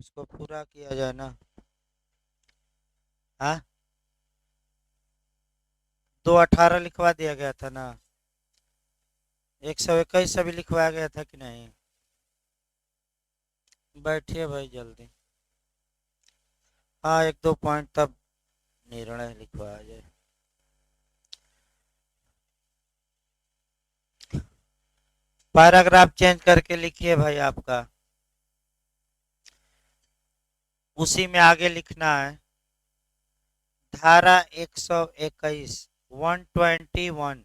उसको पूरा किया जाए ना। हाँ, 218 लिखवा दिया गया था ना। 121 अभी लिखवाया गया था कि नहीं? बैठिए भाई जल्दी। हाँ, एक दो पॉइंट तब निर्णय लिखवाया जाए। पैराग्राफ चेंज करके लिखिए भाई आपका। उसी में आगे लिखना है। धारा 121, 121,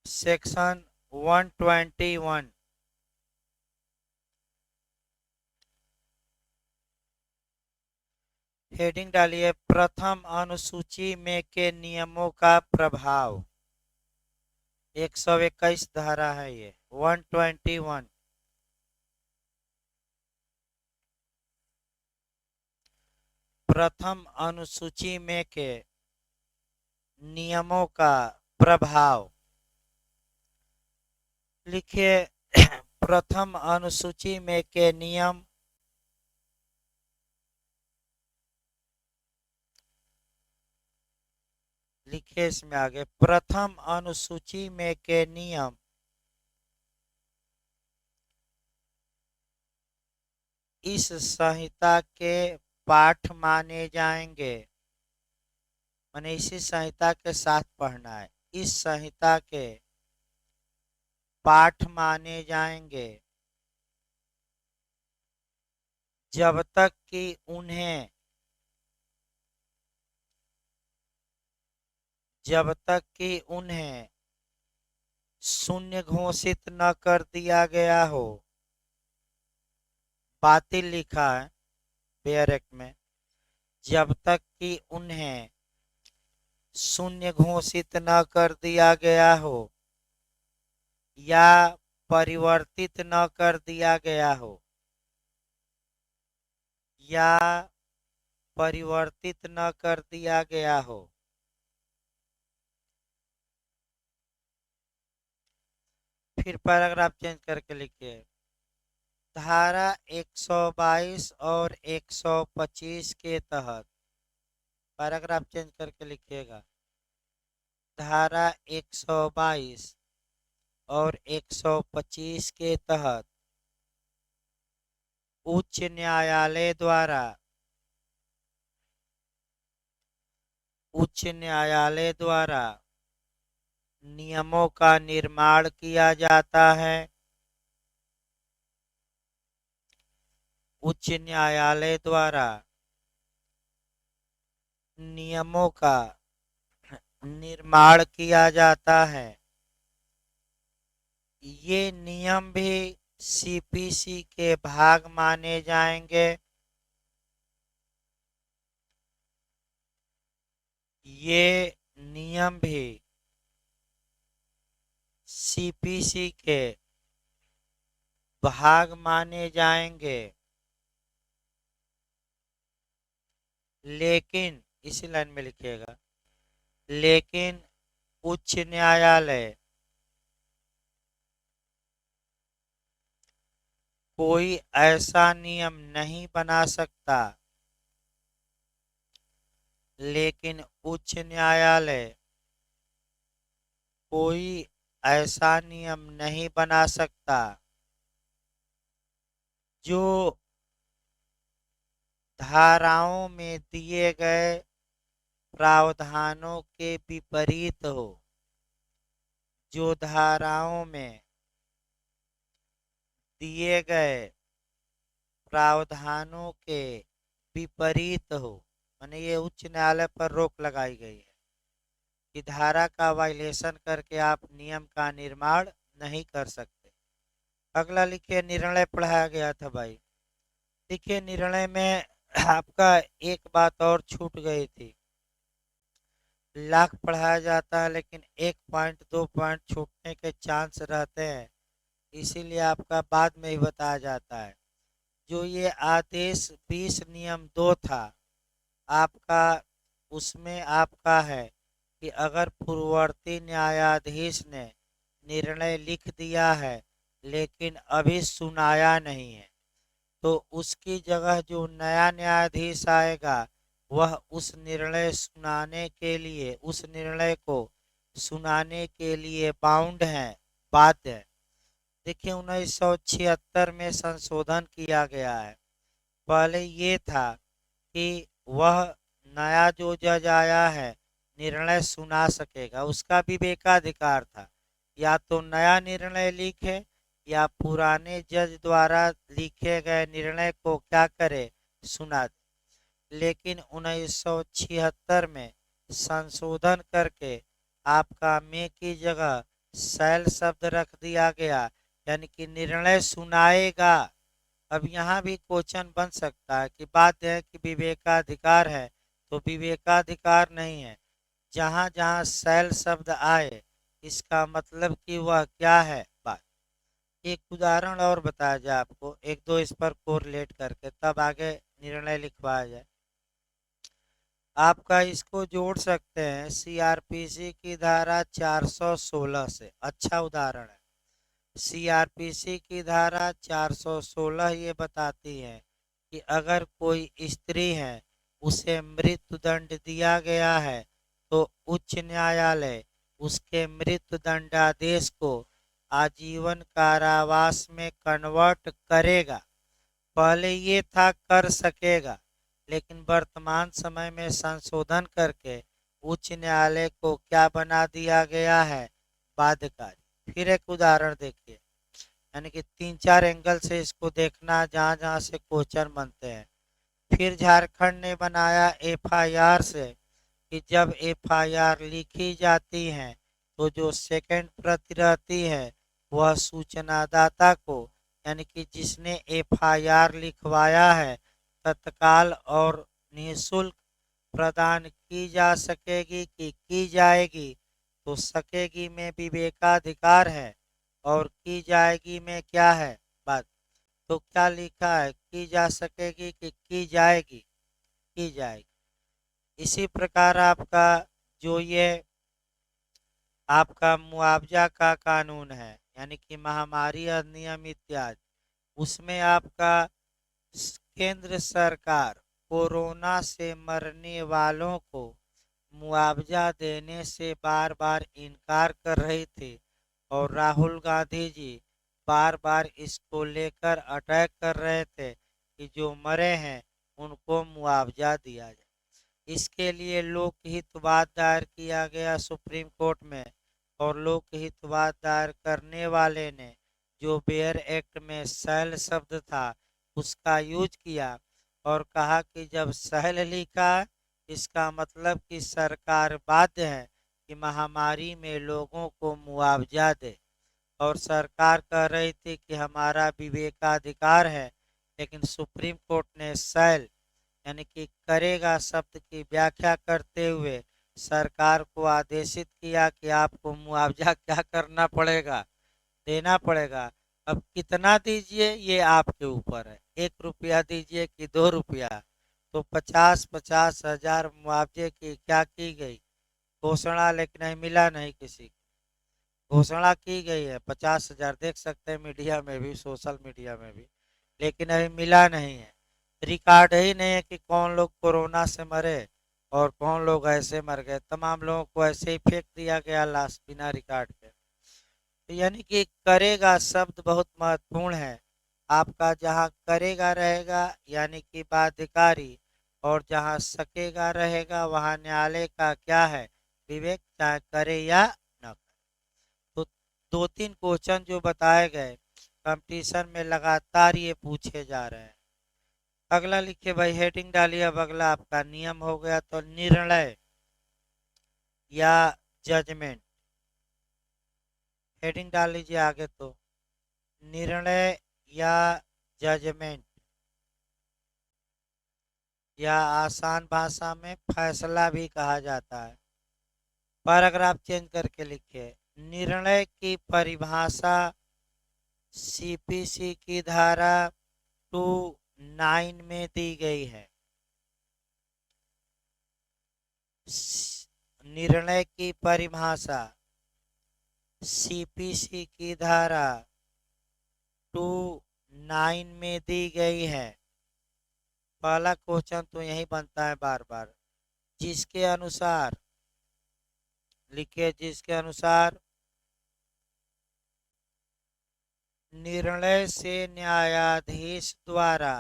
सेक्शन 121। हेडिंग डालिए, प्रथम अनुसूची में के नियमों का प्रभाव। 121 धारा है ये, 121। प्रथम अनुसूची में के नियमों का प्रभाव। लिखिए प्रथम अनुसूची में के नियम। लिखिए इसमें आगे, प्रथम अनुसूची में के नियम इस संहिता के पाठ माने जाएंगे। माने इसी संहिता के साथ पढ़ना है। इस संहिता के पाठ माने जाएंगे जब तक कि उन्हें शून्य घोषित न कर दिया गया हो। बातिल लिखा है बेयर एक्ट में। जब तक कि उन्हें शून्य घोषित न कर दिया गया हो या परिवर्तित न कर दिया गया हो या परिवर्तित न कर दिया गया हो। फिर पैराग्राफ चेंज करके लिखिए, धारा 122 और 125 के तहत। पैराग्राफ चेंज करके लिखिएगा, धारा 122 और 125 के तहत उच्च न्यायालय द्वारा नियमों का निर्माण किया जाता है। उच्च न्यायालय द्वारा नियमों का निर्माण किया जाता है। ये नियम भी सीपीसी के भाग माने जाएंगे। ये नियम भी सीपीसी के भाग माने जाएंगे। लेकिन इसी लाइन में लिखिएगा, लेकिन उच्च न्यायालय कोई ऐसा नियम नहीं बना सकता। लेकिन उच्च न्यायालय कोई ऐसा नियम नहीं बना सकता जो धाराओं में दिए गए प्रावधानों के विपरीत हो। जो धाराओं में दिए गए प्रावधानों के विपरीत हो। माने ये उच्च न्यायालय पर रोक लगाई गई है कि धारा का वायलेशन करके आप नियम का निर्माण नहीं कर सकते। अगला लिखिए, निर्णय पढ़ाया गया था भाई। देखिए निर्णय में आपका एक बात और छूट गई थी। लाख पढ़ाया जाता है लेकिन 1 पॉइंट 2 पॉइंट छूटने के चांस रहते हैं, इसीलिए आपका बाद में ही बताया जाता है। जो ये आदेश 20 नियम 2 था आपका, उसमें आपका है कि अगर पूर्ववर्ती न्यायाधीश ने निर्णय लिख दिया है लेकिन अभी सुनाया नहीं है, तो उसकी जगह जो नया न्यायाधीश आएगा वह उस निर्णय को सुनाने के लिए बाउंड है, बाध्य है। देखिए 1976 में संशोधन किया गया है। पहले ये था कि वह नया जो जज आया है निर्णय सुना सकेगा, उसका विवेकाधिकार था, या तो नया निर्णय लिखे या पुराने जज द्वारा लिखे गए निर्णय को क्या करे, सुना दे। लेकिन 1976 में संशोधन करके आपका में की जगह शैल शब्द रख दिया गया, यानी कि निर्णय सुनाएगा। अब यहाँ भी क्वेश्चन बन सकता है कि बात है कि विवेकाधिकार है, तो विवेकाधिकार नहीं है। जहाँ जहाँ शैल शब्द आए इसका मतलब कि वह क्या है बात। एक उदाहरण और बताया जाए आपको, एक दो इस पर कोरिलेट करके, तब आगे निर्णय लिखवाया जाए। आपका इसको जोड़ सकते हैं सीआरपीसी की धारा 416 से, अच्छा उदाहरण है। सीआरपीसी की धारा 416 ये बताती है कि अगर कोई स्त्री है उसे मृत्यु दंड दिया गया है तो उच्च न्यायालय उसके मृत्यु दंडादेश को आजीवन कारावास में कन्वर्ट करेगा। पहले ये था कर सकेगा, लेकिन वर्तमान समय में संशोधन करके उच्च न्यायालय को क्या बना दिया गया है, बाध्यकारी। फिर एक उदाहरण देखिए, यानी कि तीन चार एंगल से इसको देखना जहाँ जहाँ से क्वेश्चन बनते हैं। फिर झारखंड ने बनाया एफआईआर से कि जब एफआईआर लिखी जाती है तो जो सेकंड प्रति रहती है वह सूचनादाता को, यानी कि जिसने एफआईआर लिखवाया है, तत्काल और निःशुल्क प्रदान की जा सकेगी कि की जाएगी। तो सकेगी में विवेकाधिकार है और की जाएगी में क्या है बात। तो क्या लिखा है, की जा सकेगी कि की जाएगी, की जाएगी। इसी प्रकार आपका जो ये आपका मुआवजा का कानून है, यानी कि महामारी अधिनियम इत्यादि, उसमें आपका केंद्र सरकार कोरोना से मरने वालों को मुआवजा देने से बार बार इनकार कर रही थी और राहुल गांधी जी बार बार इसको लेकर अटैक कर रहे थे कि जो मरे हैं उनको मुआवजा दिया जाए। इसके लिए लोकहितवाद दायर किया गया सुप्रीम कोर्ट में, और लोकहितवाद दायर करने वाले ने जो बेयर एक्ट में शैल शब्द था उसका यूज किया और कहा कि जब शैल लिखा इसका मतलब कि सरकार बाध्य है कि महामारी में लोगों को मुआवजा दे। और सरकार कह रही थी कि हमारा विवेकाधिकार है, लेकिन सुप्रीम कोर्ट ने शैल यानी कि करेगा शब्द की व्याख्या करते हुए सरकार को आदेशित किया कि आपको मुआवजा क्या करना पड़ेगा, देना पड़ेगा। अब कितना दीजिए ये आपके ऊपर है, 1 रुपया दीजिए कि 2 रुपया। तो 50-50 हजार मुआवजे की क्या की गई घोषणा, लेकिन नहीं मिला, नहीं किसी को। घोषणा की गई है 50 हजार, देख सकते हैं मीडिया में भी, सोशल मीडिया में भी, लेकिन अभी मिला नहीं है। रिकॉर्ड ही नहीं है कि कौन लोग कोरोना से मरे और कौन लोग ऐसे मर गए। तमाम लोगों को ऐसे ही फेंक दिया गया लाश बिना रिकॉर्ड के। तो यानी कि करेगा शब्द बहुत महत्वपूर्ण है। आपका जहाँ करेगा रहेगा यानी कि बाध्यकारी, और जहाँ सकेगा रहेगा वहाँ न्यायालय का क्या है, विवेक, चाहे करे या न करे। तो दो तीन क्वेश्चन जो बताए गए कंपटीशन में लगातार ये पूछे जा रहे हैं। अगला लिखिए भाई, हेडिंग डालिए। अब अगला आपका नियम हो गया, तो निर्णय या जजमेंट, हेडिंग डाल लीजिए आगे। तो निर्णय या जजमेंट, या आसान भाषा में फैसला भी कहा जाता है। पैराग्राफ चेंज करके लिखिए, निर्णय की परिभाषा सीपीसी की धारा 29 में दी गई है। निर्णय की परिभाषा सीपीसी की धारा 9 में दी गई है। पहला क्वेश्चन तो यही बनता है बार बार। जिसके अनुसार, लिखिए, जिसके अनुसार निर्णय से न्यायाधीश द्वारा,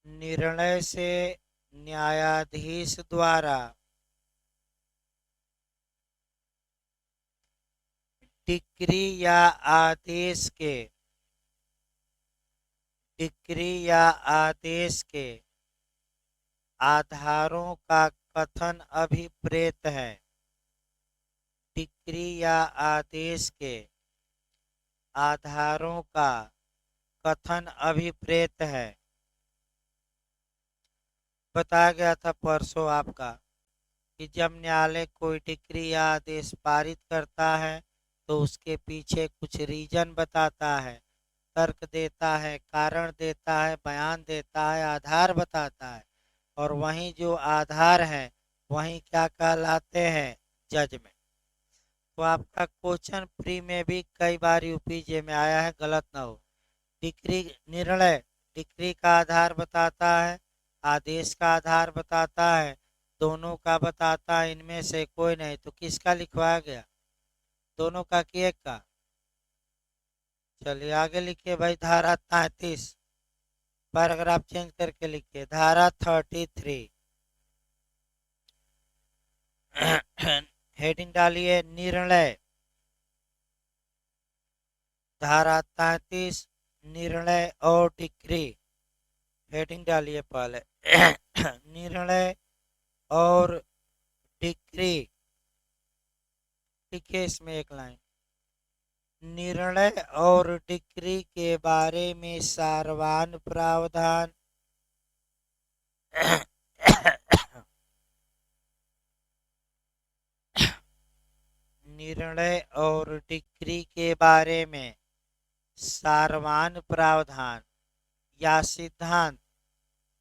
निर्णय से न्यायाधीश द्वारा डिक्री या आदेश के, डिक्री या आदेश के आधारों का कथन अभिप्रेत है। डिक्री या आदेश के आधारों का कथन अभिप्रेत है। बताया गया था परसों आपका कि जब न्यायालय कोई डिक्री या आदेश पारित करता है तो उसके पीछे कुछ रीजन बताता है, तर्क देता है, कारण देता है, बयान देता है, आधार बताता है। और वहीं जो आधार है वहीं क्या कहलाते हैं? जजमेंट। तो आपका क्वेश्चन प्री में भी कई बार यूपीजे में आया है, गलत ना हो। डिक्री, निर्णय डिक्री का आधार बताता है, आदेश का आधार बताता है, दोनों का बताता है, इनमें से कोई नहीं। तो किसका लिखवाया गया? दोनों का कि एक का? चलिए आगे लिखिए भाई। धारा 33, पैराग्राफ चेंज करके लिखिए। धारा 33 हेडिंग डालिए निर्णय। धारा 33 निर्णय और डिक्री, हेडिंग डालिए पहले। निर्णय और डिक्री, लिखिए इसमें एक लाइन। निर्णय और डिक्री के बारे में सारवान प्रावधान निर्णय और डिक्री के बारे में सारवान प्रावधान या सिद्धांत,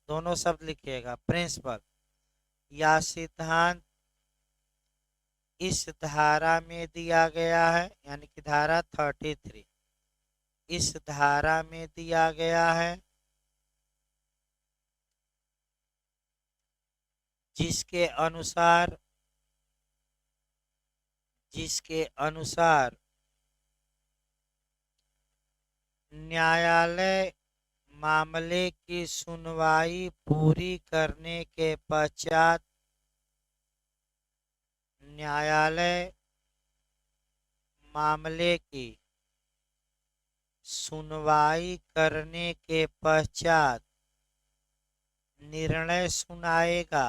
दोनों शब्द लिखिएगा, प्रिंसिपल या सिद्धांत इस धारा में दिया गया है, यानी कि धारा 33 इस धारा में दिया गया है, जिसके अनुसार, जिसके अनुसार न्यायालय मामले की सुनवाई पूरी करने के पश्चात, न्यायालय मामले की सुनवाई करने के पश्चात निर्णय सुनाएगा,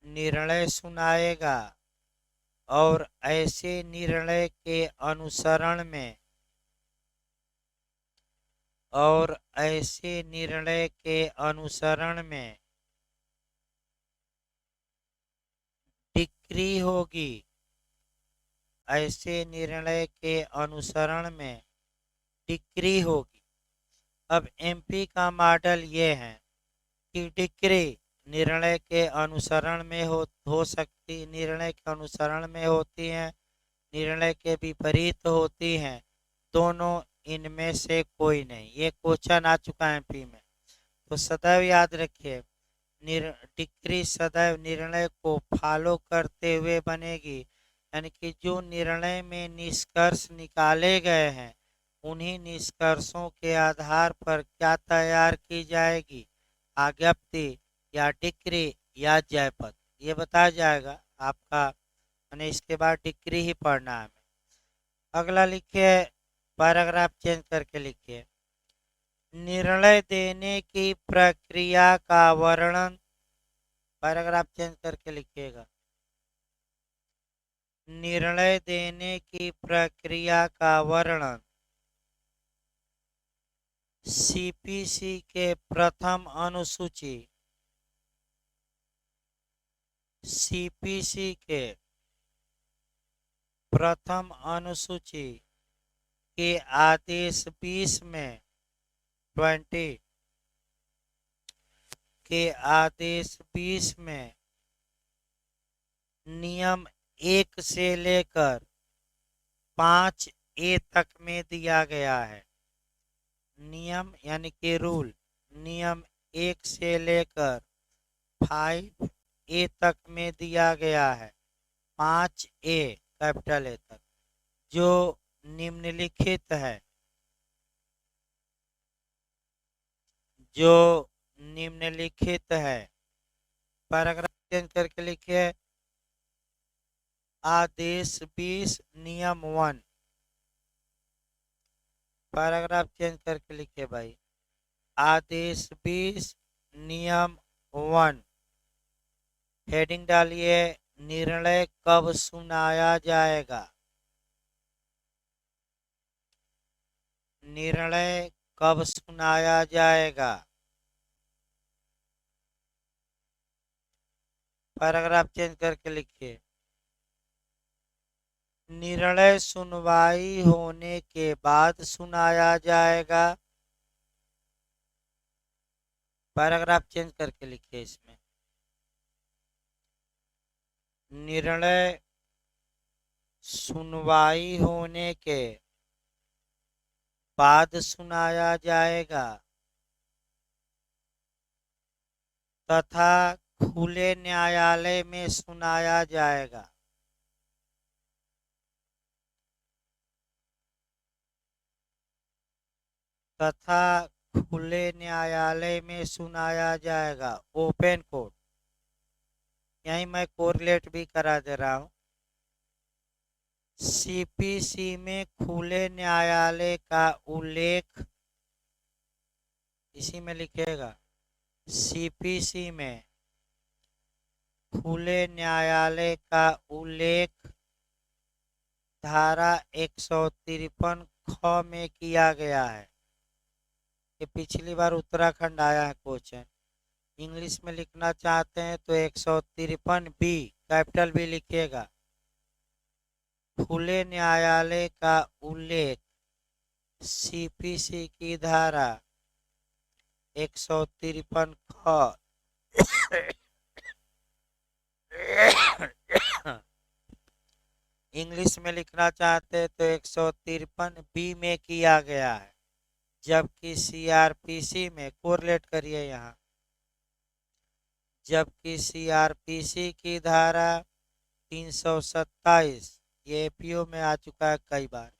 निर्णय सुनाएगा और ऐसे निर्णय के अनुसरण में, और ऐसे निर्णय के अनुसरण में डिक्री होगी, ऐसे निर्णय के अनुसरण में डिक्री होगी। अब एमपी का मॉडल ये है कि डिक्री निर्णय के अनुसरण में हो सकती, निर्णय के अनुसरण में होती हैं, निर्णय के विपरीत होती हैं, दोनों इनमें से कोई नहीं। ये क्वेश्चन आ चुका है एमपी में, तो सदैव याद रखिए डिक्री सदैव निर्णय को फॉलो करते हुए बनेगी, यानी कि जो निर्णय में निष्कर्ष निकाले गए हैं उन्हीं निष्कर्षों के आधार पर क्या तैयार की जाएगी? आज्ञप्ति या डिक्री या जयपद, ये बताया जाएगा आपका। यानी इसके बाद डिक्री ही पढ़ना है हमें। अगला लिखिए, पैराग्राफ चेंज करके लिखिए। निर्णय देने की प्रक्रिया का वर्णन, पैराग्राफ चेंज करके लिखिएगा। निर्णय देने की प्रक्रिया का वर्णन सीपीसी के प्रथम अनुसूची, सीपीसी के प्रथम अनुसूची के आदेश 20 में 20 के आदेश 20 में नियम 1 से लेकर 5A तक में दिया गया है। नियम यानी कि रूल, नियम 1 से लेकर 5A तक में दिया गया है, 5A कैपिटल ए तक, जो निम्नलिखित है, जो निम्नलिखित है। पैराग्राफ चेंज करके लिखिए, आदेश 20 नियम 1। पैराग्राफ चेंज करके लिखिए भाई, आदेश 20 नियम 1। हेडिंग डालिए, निर्णय कब सुनाया जाएगा। निर्णय कब सुनाया जाएगा। पैराग्राफ चेंज करके लिखिए, निर्णय सुनवाई होने के बाद सुनाया जाएगा। पैराग्राफ चेंज करके लिखिए, इसमें निर्णय सुनवाई होने के बाद सुनाया जाएगा तथा खुले न्यायालय में सुनाया जाएगा। तथा खुले न्यायालय में सुनाया जाएगा, ओपन कोर्ट। यहीं मैं कोरिलेट भी करा दे रहा हूं। सीपीसी में खुले न्यायालय का उल्लेख, इसी में लिखेगा, सीपीसी में खुले न्यायालय का उल्लेख धारा 153 ख में किया गया है। ये पिछली बार उत्तराखंड आया है क्वेश्चन। इंग्लिश में लिखना चाहते हैं तो 153 बी कैपिटल बी लिखिएगा। खुले न्यायालय का उल्लेख सीपीसी की धारा 153 ख इंग्लिश में लिखना चाहते तो 153 बी में किया गया है, जबकि सीआरपीसी में कोरिलेट करिए यहाँ, जबकि सीआरपीसी की धारा 327, ये एपीओ में आ चुका है कई बार,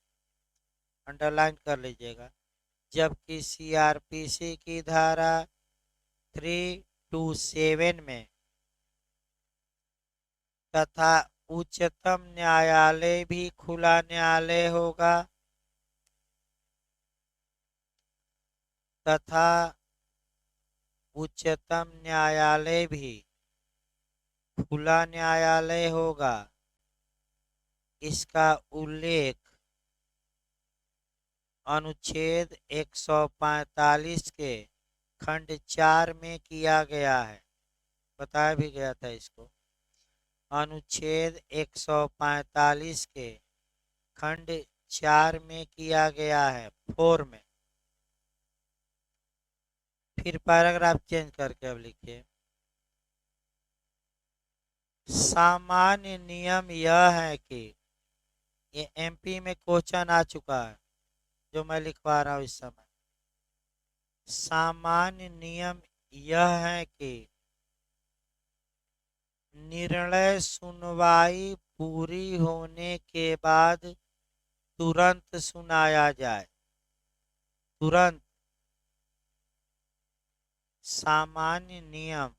अंडरलाइन कर लीजिएगा, जबकि सीआरपीसी की धारा 327 में तथा उच्चतम न्यायालय भी खुला न्यायालय होगा तथा उच्चतम न्यायालय भी खुला न्यायालय होगा। इसका उल्लेख अनुच्छेद 145 के खंड 4 में किया गया है, बताया भी गया था इसको। अनुच्छेद 145 के खंड 4 में किया गया है, 4 में। फिर पैराग्राफ चेंज करके अब लिखिए, सामान्य नियम यह है कि, ये एमपी में क्वेश्चन आ चुका है जो मैं लिखवा रहा हूं इस समय। सामान्य नियम यह है कि निर्णय सुनवाई पूरी होने के बाद तुरंत सुनाया जाए, तुरंत। सामान्य नियम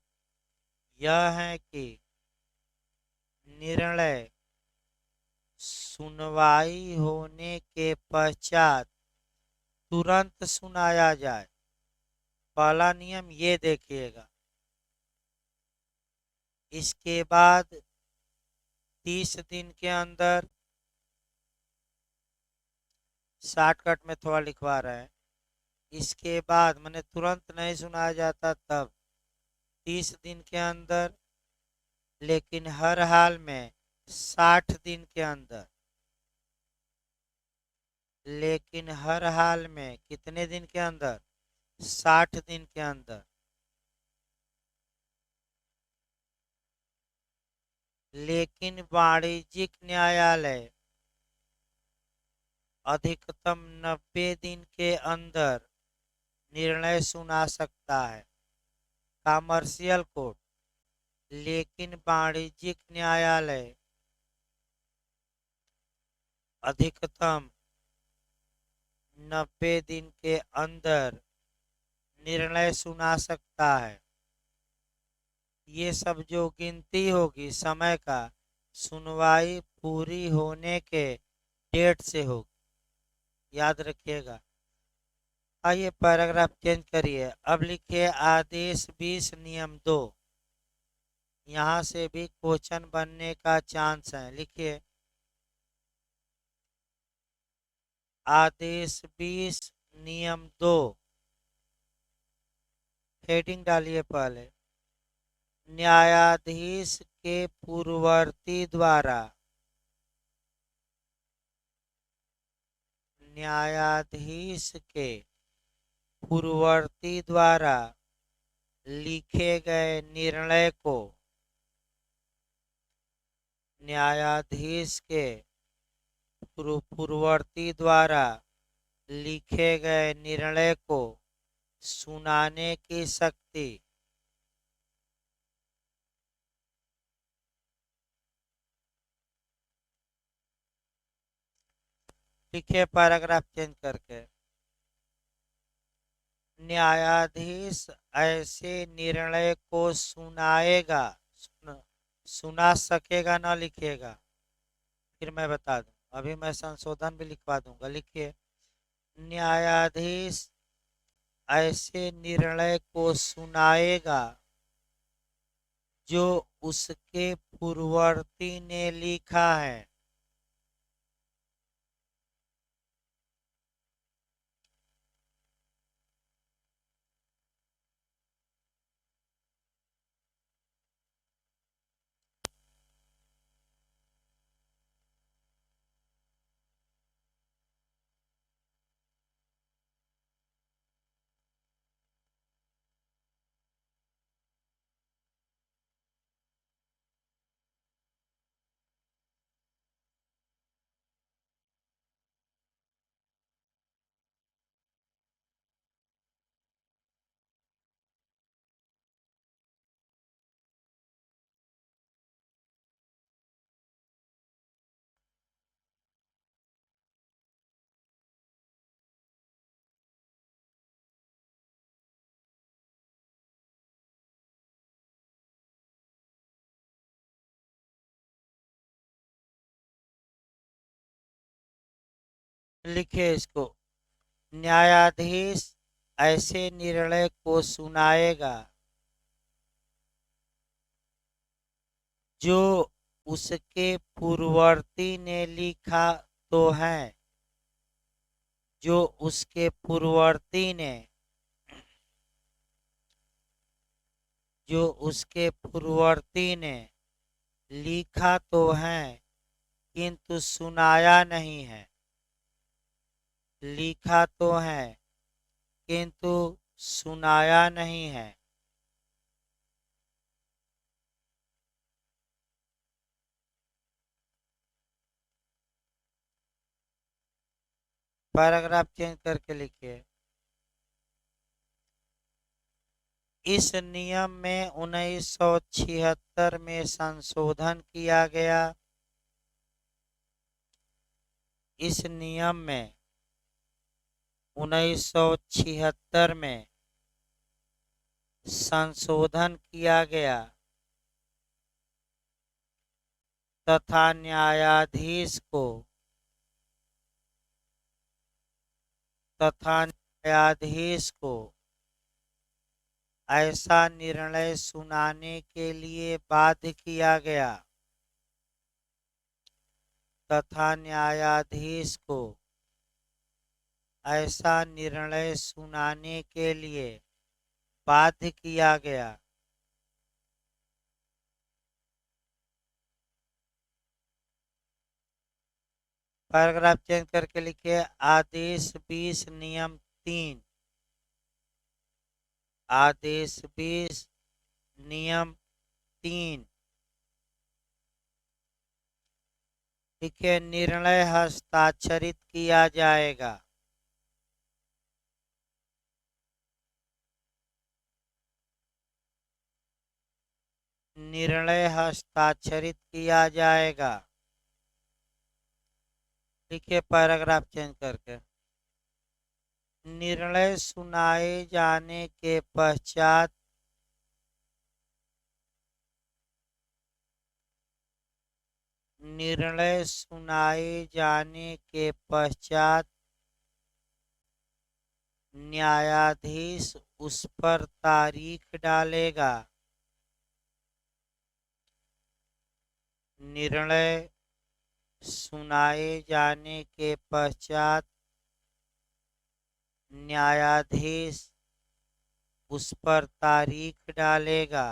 यह है कि निर्णय सुनवाई होने के पश्चात तुरंत सुनाया जाए। पहला नियम ये देखिएगा। इसके बाद 30 दिन के अंदर, शॉर्टकट में थोड़ा लिखवा रहे हैं, इसके बाद मैंने तुरंत नहीं सुनाया जाता तब 30 दिन के अंदर, लेकिन हर हाल में 60 दिन के अंदर, लेकिन हर हाल में कितने दिन के अंदर, 60 दिन के अंदर। लेकिन वाणिज्यिक न्यायालय अधिकतम 90 दिन के अंदर निर्णय सुना सकता है। कॉमर्शियल कोर्ट, लेकिन वाणिज्यिक न्यायालय अधिकतम 90 दिन के अंदर निर्णय सुना सकता है। ये सब जो गिनती होगी समय का, सुनवाई पूरी होने के डेट से होगी, याद रखिएगा। आइए पैराग्राफ चेंज करिए। अब लिखिए आदेश 20 नियम 2। यहाँ से भी क्वेश्चन बनने का चांस है। लिखिए आदेश 20 नियम 2। हेडिंग डालिए पहले। न्यायाधीश के पूर्ववर्ती द्वारा, न्यायाधीश के पूर्ववर्ती द्वारा लिखे गए निर्णय को, न्यायाधीश के पूर्ववर्ती द्वारा लिखे गए निर्णय को सुनाने की शक्ति, लिखिए पैराग्राफ चेंज करके। न्यायाधीश ऐसे निर्णय को सुनाएगा, सुना सकेगा, ना लिखिएगा, फिर मैं बता दूं। अभी मैं संशोधन भी लिखवा दूंगा। लिखिए न्यायाधीश ऐसे निर्णय को सुनाएगा जो उसके पूर्ववर्ती ने लिखा है। लिखिए इसको, न्यायाधीश ऐसे निर्णय को सुनाएगा जो उसके पूर्ववर्ती ने लिखा तो है, जो उसके पूर्ववर्ती ने, जो उसके पूर्ववर्ती ने लिखा तो है किंतु सुनाया नहीं है, लिखा तो है किंतु सुनाया नहीं है। पैराग्राफ चेंज करके लिखिए। इस नियम में 1976 में संशोधन किया गया। इस नियम में 1976 में संशोधन किया गया तथा न्यायाधीश को, तथा न्यायाधीश को ऐसा निर्णय सुनाने के लिए बाध्य किया गया, तथा न्यायाधीश को ऐसा निर्णय सुनाने के लिए बाध्य किया गया। पैराग्राफ चेंज करके लिखिए आदेश 20 नियम 3। आदेश 20 नियम 3। देखिए, निर्णय हस्ताक्षरित किया जाएगा। निर्णय हस्ताक्षरित किया जाएगा। लिखिए पैराग्राफ चेंज करके। निर्णय सुनाए जाने के पश्चात निर्णय सुनाए जाने के पश्चात न्यायाधीश उस पर तारीख डालेगा। निर्णय सुनाए जाने के पश्चात न्यायाधीश उस पर तारीख डालेगा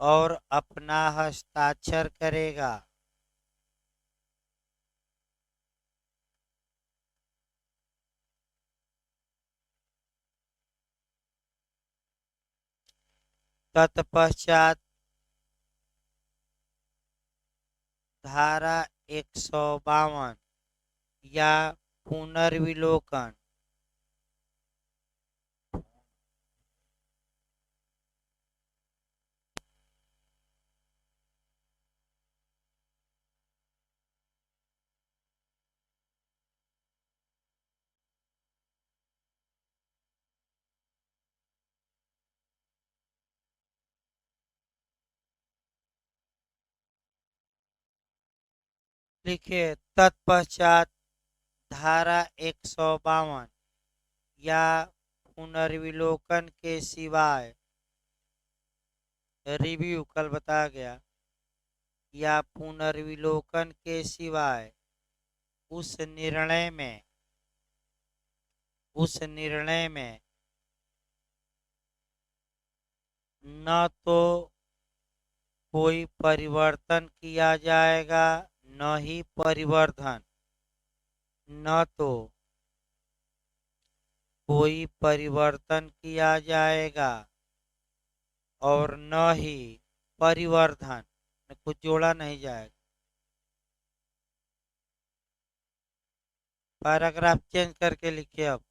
और अपना हस्ताक्षर करेगा। तत्पश्चात धारा 152 या पुनर्विलोकन लिखिए तत्पश्चात धारा 152 या पुनर्विलोकन के सिवाय रिव्यू कल बताया गया या पुनर्विलोकन के सिवाय उस निर्णय में न तो कोई परिवर्तन किया जाएगा न ही परिवर्धन। न तो कोई परिवर्तन किया जाएगा और न ही परिवर्धन, कुछ जोड़ा नहीं जाएगा। पैराग्राफ चेंज करके लिखिए। अब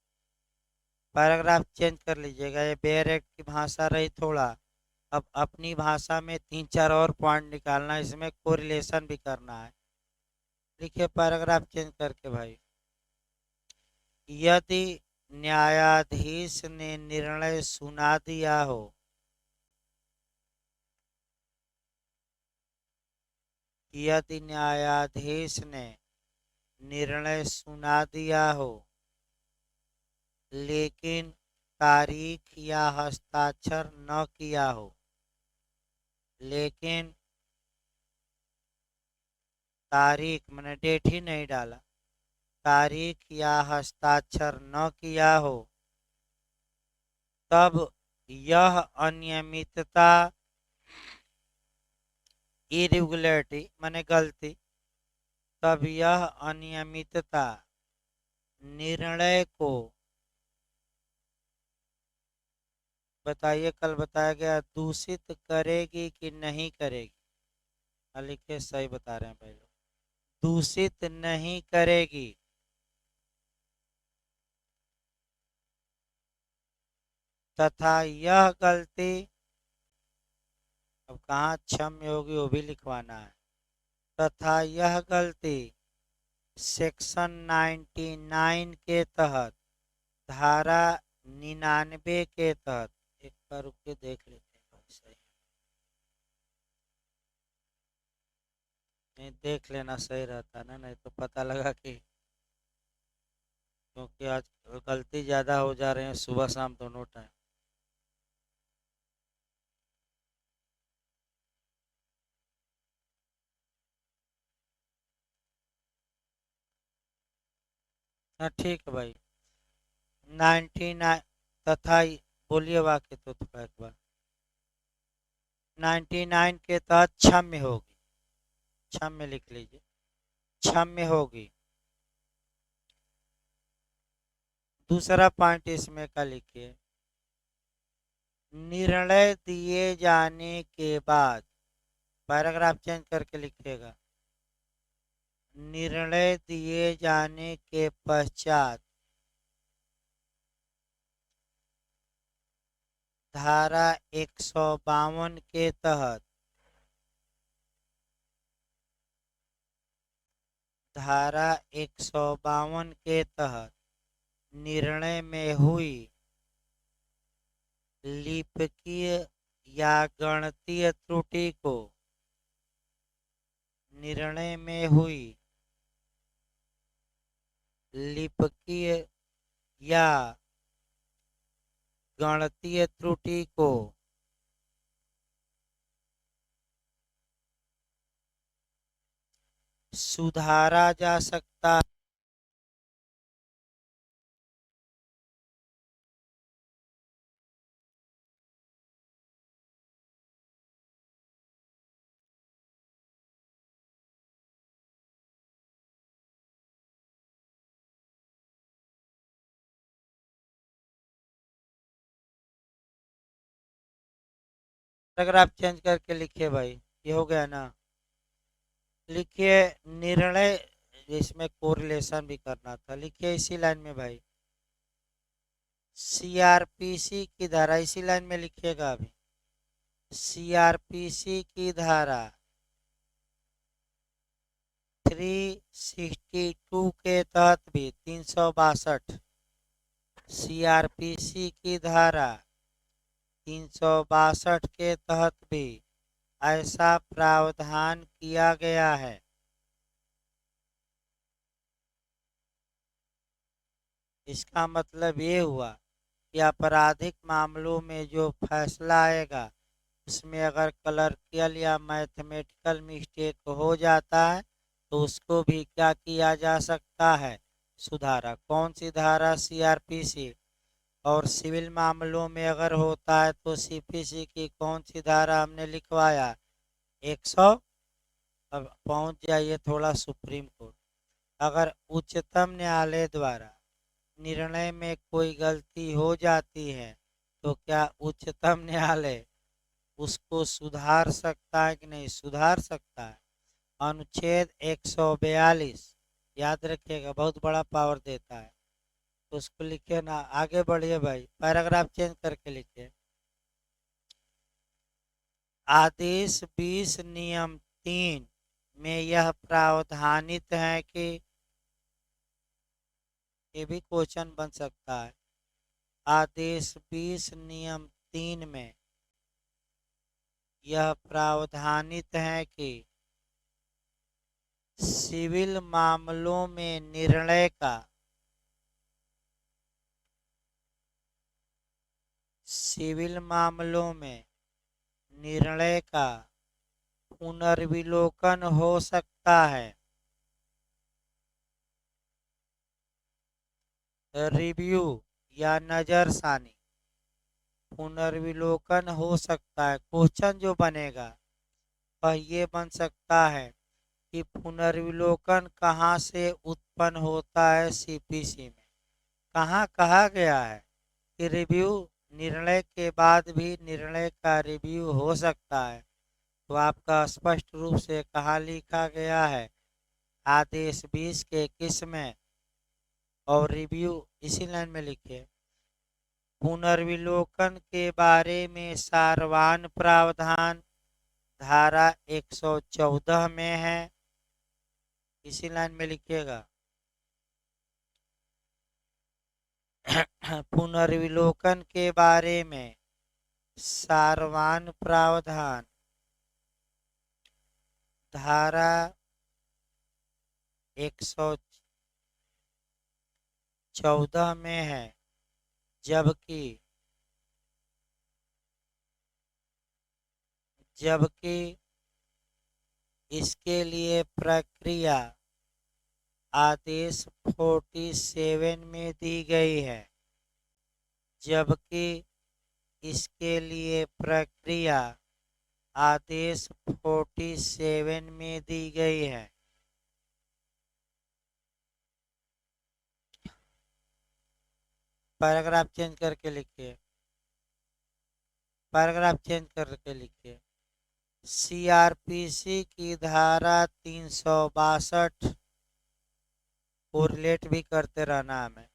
पैराग्राफ चेंज कर लीजिएगा। ये बेयर एक्ट की भाषा रही थोड़ा, अब अपनी भाषा में 3-4 और पॉइंट निकालना है, इसमें कोरिलेशन भी करना है। लिखिए पैराग्राफ चेंज करके भाई। यदि न्यायाधीश ने निर्णय सुना दिया हो, यदि न्यायाधीश ने निर्णय सुना दिया हो लेकिन तारीख या हस्ताक्षर न किया हो, लेकिन तारीख मैंने डेट ही नहीं डाला, तारीख या हस्ताक्षर न किया हो, तब यह अनियमितता इरेगुलरिटी मैंने गलती, तब यह अनियमितता निर्णय को, बताइए कल बताया गया, दूषित करेगी कि नहीं करेगी। लिखिए सही बता रहे हैं भाई लोग, दूषित नहीं करेगी तथा यह गलती, अब कहाँ क्षम्य होगी वो भी लिखवाना है, तथा यह गलती सेक्शन 99 के तहत, धारा 99 के तहत, एक बार रुक के देख लेते हैं भाई सही, नहीं देख लेना सही रहता ना, नहीं तो पता लगा कि, क्योंकि आज गलती ज़्यादा हो जा रहे हैं सुबह शाम दोनों टाइम। हाँ ठीक है भाई। 99 तथा, बोलिए वाक्य तो थोड़ा एक बार। 99 के तहत क्षम्य होगी, क्षम्य लिख लीजिए, क्षम्य होगी। दूसरा पॉइंट इसमें का लिखिए, निर्णय दिए जाने के बाद, पैराग्राफ चेंज करके लिखिएगा, निर्णय दिए जाने के पश्चात धारा 152 के तहत धारा 152 के तहत निर्णय में हुई लिपिकीय या गणितीय त्रुटि को निर्णय में हुई लिपिकीय या गणितीय त्रुटि को सुधारा जा सकता है। पैराग्राफ चेंज करके लिखिए भाई, ये हो गया ना। लिखिए निर्णय, इसमें कोरिलेशन भी करना था, लिखिए इसी लाइन में भाई सीआरपीसी की धारा, इसी लाइन में लिखिएगा अभी। सीआरपीसी की धारा 362 के तहत भी 362 सीआरपीसी की धारा 362 के तहत भी ऐसा प्रावधान किया गया है। इसका मतलब ये हुआ कि आपराधिक मामलों में जो फैसला आएगा उसमें अगर क्लर्कियल या मैथमेटिकल मिस्टेक हो जाता है तो उसको भी क्या किया जा सकता है, सुधारा। कौन सी धारा, सीआरपीसी। और सिविल मामलों में अगर होता है तो सीपीसी की कौन सी धारा हमने लिखवाया, 100। अब पहुंच जाइए थोड़ा सुप्रीम कोर्ट। अगर उच्चतम न्यायालय द्वारा निर्णय में कोई गलती हो जाती है तो क्या उच्चतम न्यायालय उसको सुधार सकता है कि नहीं, सुधार सकता है। अनुच्छेद 142 याद रखिएगा, बहुत बड़ा पावर देता है, तो उसको लिखिए ना। आगे बढ़िए भाई, पैराग्राफ चेंज करके लिखिए। आदेश 20 नियम 3 में यह प्रावधानित है कि, ये भी क्वेश्चन बन सकता है, आदेश 20 नियम 3 में यह प्रावधानित है कि सिविल मामलों में निर्णय का पुनर्विलोकन हो सकता है, रिव्यू या नजरसानी। पुनर्विलोकन हो सकता है, क्वेश्चन जो बनेगा वह ये बन सकता है कि पुनर्विलोकन कहाँ से उत्पन्न होता है सीपीसी में। कहाँ कहा गया है कि रिव्यू, निर्णय के बाद भी निर्णय का रिव्यू हो सकता है, तो आपका स्पष्ट रूप से कहाँ लिखा गया है, आदेश 20 के किस में, और रिव्यू इसी लाइन में लिखिए। पुनर्विलोकन के बारे में सारवान प्रावधान धारा 114 में है, इसी लाइन में लिखिएगा। पुनर्विलोकन के बारे में सारवान प्रावधान धारा 114 में है, जबकि इसके लिए प्रक्रिया आदेश 47 में दी गई है। जबकि इसके लिए प्रक्रिया आदेश 47 में दी गई है। पैराग्राफ चेंज करके लिखिए, पैराग्राफ चेंज करके लिखिए। सीआरपीसी की धारा 362 कोरिलेट भी करते रहना हमें।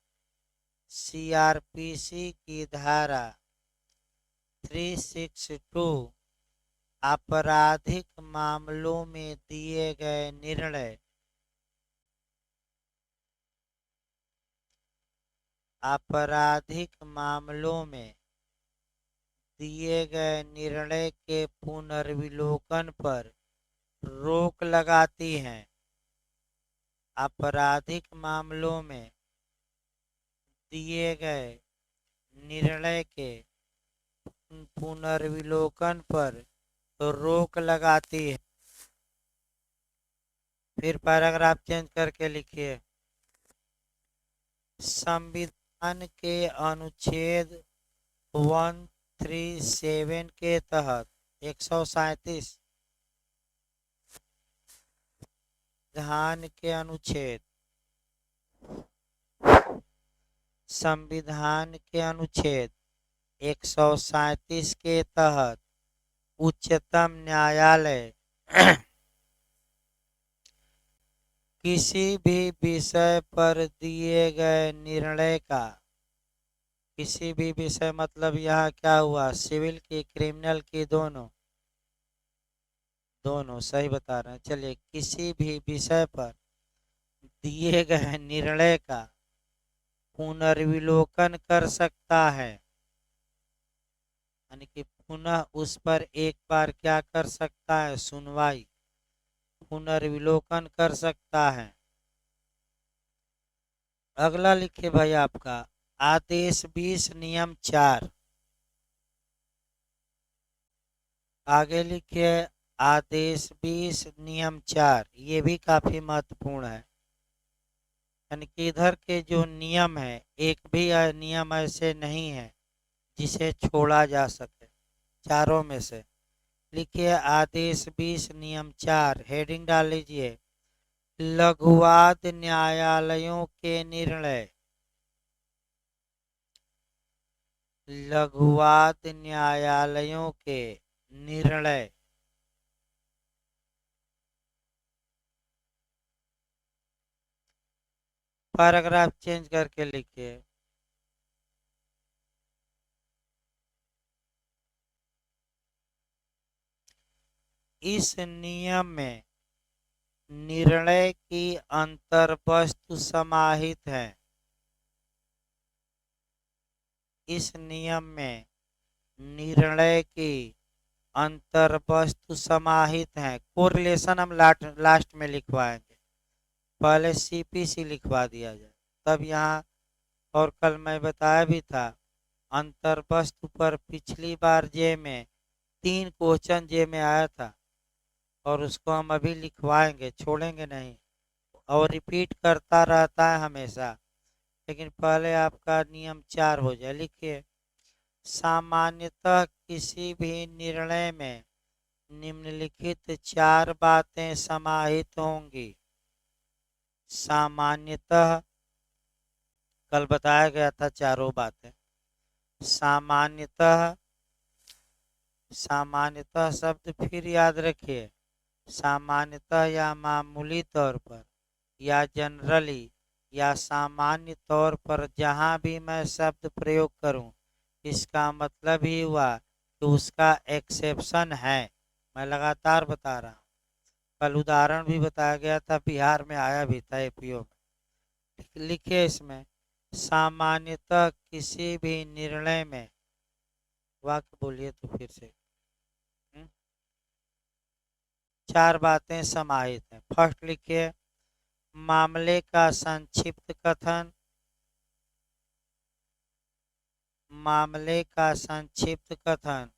सीआरपीसी की धारा 362 आपराधिक मामलों में दिए गए निर्णय आपराधिक मामलों में दिए गए निर्णय के पुनर्विलोकन पर रोक लगाती हैं। आपराधिक मामलों में दिए गए निर्णय के पुनर्विलोकन पर रोक लगाती है। फिर पैराग्राफ चेंज करके लिखिए। संविधान के अनुच्छेद 137 के तहत 137 संविधान के अनुच्छेद 137 के तहत उच्चतम न्यायालय किसी भी विषय पर दिए गए निर्णय का, किसी भी विषय मतलब यहाँ क्या हुआ, सिविल की क्रिमिनल की, दोनों सही बता रहे हैं। चलिए, किसी भी विषय पर दिए गए निर्णय का पुनर्विलोकन कर सकता है, यानी कि पुनः उस पर एक बार क्या कर सकता है, सुनवाई, पुनर्विलोकन कर सकता है। अगला लिखिए भाई आपका आदेश 20 नियम 4। आगे लिखिए आदेश 20 नियम 4। ये भी काफी महत्वपूर्ण है, यानी कि इधर के जो नियम है, एक भी नियम ऐसे नहीं है जिसे छोड़ा जा सके, चारों में से। लिखिए आदेश 20 नियम 4, हेडिंग डाल लीजिए लघुवाद न्यायालयों के निर्णय, लघुवाद न्यायालयों के निर्णय पैराग्राफ चेंज करके लिखिए। इस नियम में निर्णय की अंतर्वस्तु समाहित है। इस नियम में निर्णय की अंतर्वस्तु समाहित है। कोरिलेशन हम लास्ट में लिखवाएंगे, पहले सीपीसी लिखवा दिया जाए तब यहाँ। और कल मैं बताया भी था अंतर्वस्तु पर पिछली बार जे में 3 क्वेश्चन जे में आया था, और उसको हम अभी लिखवाएंगे, छोड़ेंगे नहीं, और रिपीट करता रहता है हमेशा। लेकिन पहले आपका नियम 4 हो जाए। लिखिए सामान्यतः किसी भी निर्णय में निम्नलिखित 4 बातें समाहित होंगी। सामान्यतः कल बताया गया था चारों बातें। सामान्यतः, सामान्यतः शब्द फिर याद रखिए, सामान्यतः या मामूली तौर पर या जनरली या सामान्य तौर पर जहां भी मैं शब्द प्रयोग करूं, इसका मतलब ही हुआ कि उसका एक्सेप्शन है। मैं लगातार बता रहा हूँ, कल उदाहरण भी बताया गया था, बिहार में आया भी था, एपीओ में। लिखिए इसमें सामान्यतः किसी भी निर्णय में, वाक्य बोलिए तो फिर से। 4 बातें समाहित हैं। फर्स्ट लिखिए मामले का संक्षिप्त कथन, मामले का संक्षिप्त कथन,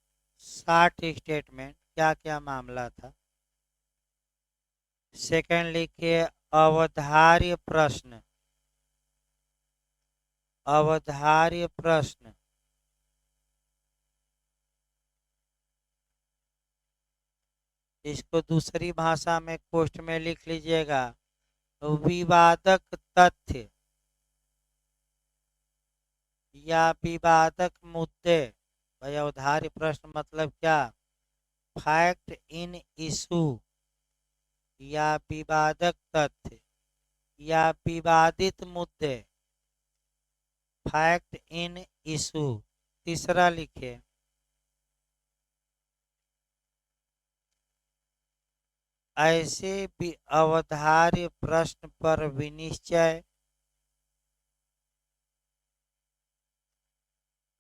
शॉर्ट स्टेटमेंट, क्या क्या मामला था। सेकंड लिखिए अवधार्य प्रश्न, अवधार्य प्रश्न, इसको दूसरी भाषा में कोष्ठ में लिख लीजिएगा विवादक तथ्य या विवादक मुद्दे। भाई अवधार्य प्रश्न मतलब क्या, फैक्ट इन इशू या विवादक तथ्य या विवादित मुद्दे, फैक्ट इन इशू। तीसरा लिखिए, ऐसे भी अवधार्य प्रश्न पर विनिश्चय,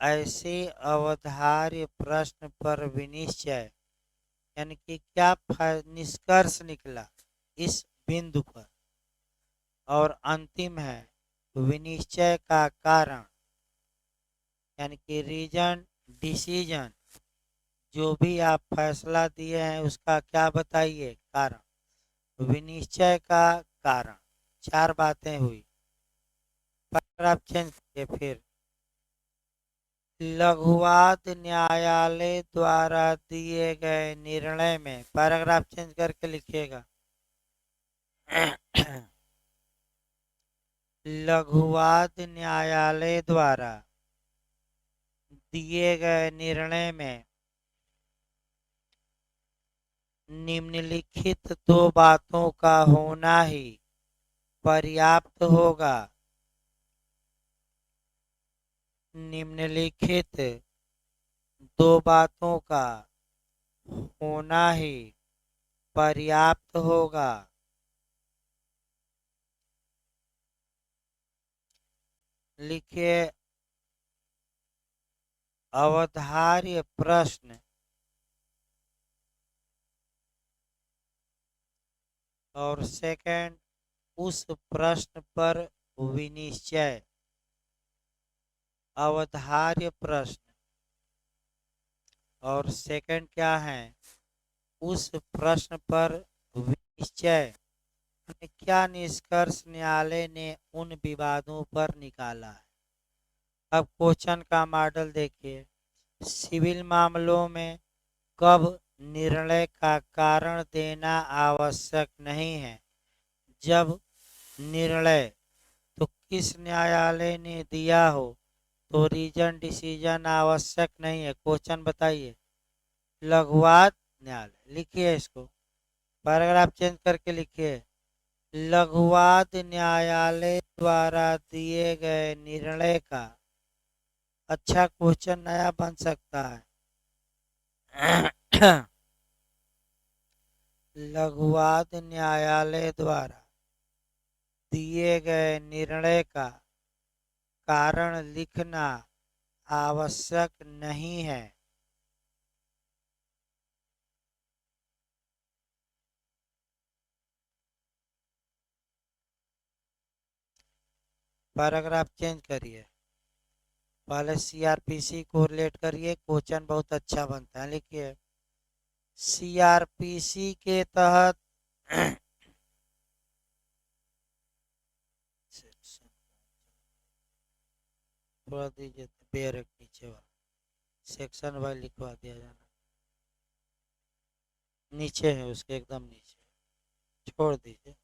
ऐसे अवधार्य प्रश्न पर विनिश्चय यानी कि क्या निष्कर्ष निकला इस बिंदु पर। और अंतिम है विनिश्चय का कारण, यानी कि रीजन डिसीजन, जो भी आप फैसला दिए हैं उसका क्या बताइए कारण, विनिश्चय का कारण। चार बातें हुई। पैराग्राफ चेंज किए फिर, लघुवाद न्यायालय द्वारा दिए गए निर्णय में, पैराग्राफ चेंज करके लिखिएगा। लघुवाद न्यायालय द्वारा दिए गए निर्णय में निम्नलिखित दो बातों का होना ही पर्याप्त होगा। निम्नलिखित दो बातों का होना ही पर्याप्त होगा। लिखिए, अवधार्य प्रश्न और सेकंड, उस प्रश्न पर विनिश्चय। अवधार्य प्रश्न और सेकंड क्या है, उस प्रश्न पर विनिश्चय। क्या निष्कर्ष न्यायालय ने उन विवादों पर निकाला है। अब क्वेश्चन का मॉडल देखिए, सिविल मामलों में कब निर्णय का कारण देना आवश्यक नहीं है, जब निर्णय तो किस न्यायालय ने दिया हो तो रीजन डिसीजन आवश्यक नहीं है। क्वेश्चन बताइए, लघुवाद न्यायालय। लिखिए इसको, पैराग्राफ चेंज करके लिखिए, लघुवाद न्यायालय द्वारा दिए गए निर्णय का। अच्छा क्वेश्चन नया बन सकता है। लघुवाद न्यायालय द्वारा दिए गए निर्णय का कारण लिखना आवश्यक नहीं है। पैराग्राफ चेंज करिए, पहले सीआरपीसी को रिलेट करिए, क्वेश्चन बहुत अच्छा बनता है। लिखिए, सीआरपीसी के तहत थोड़ा दीजिए, पेड़ नीचे वाला सेक्शन वाइज लिखवा दिया जाना, नीचे है उसके एकदम नीचे, छोड़ दीजिए।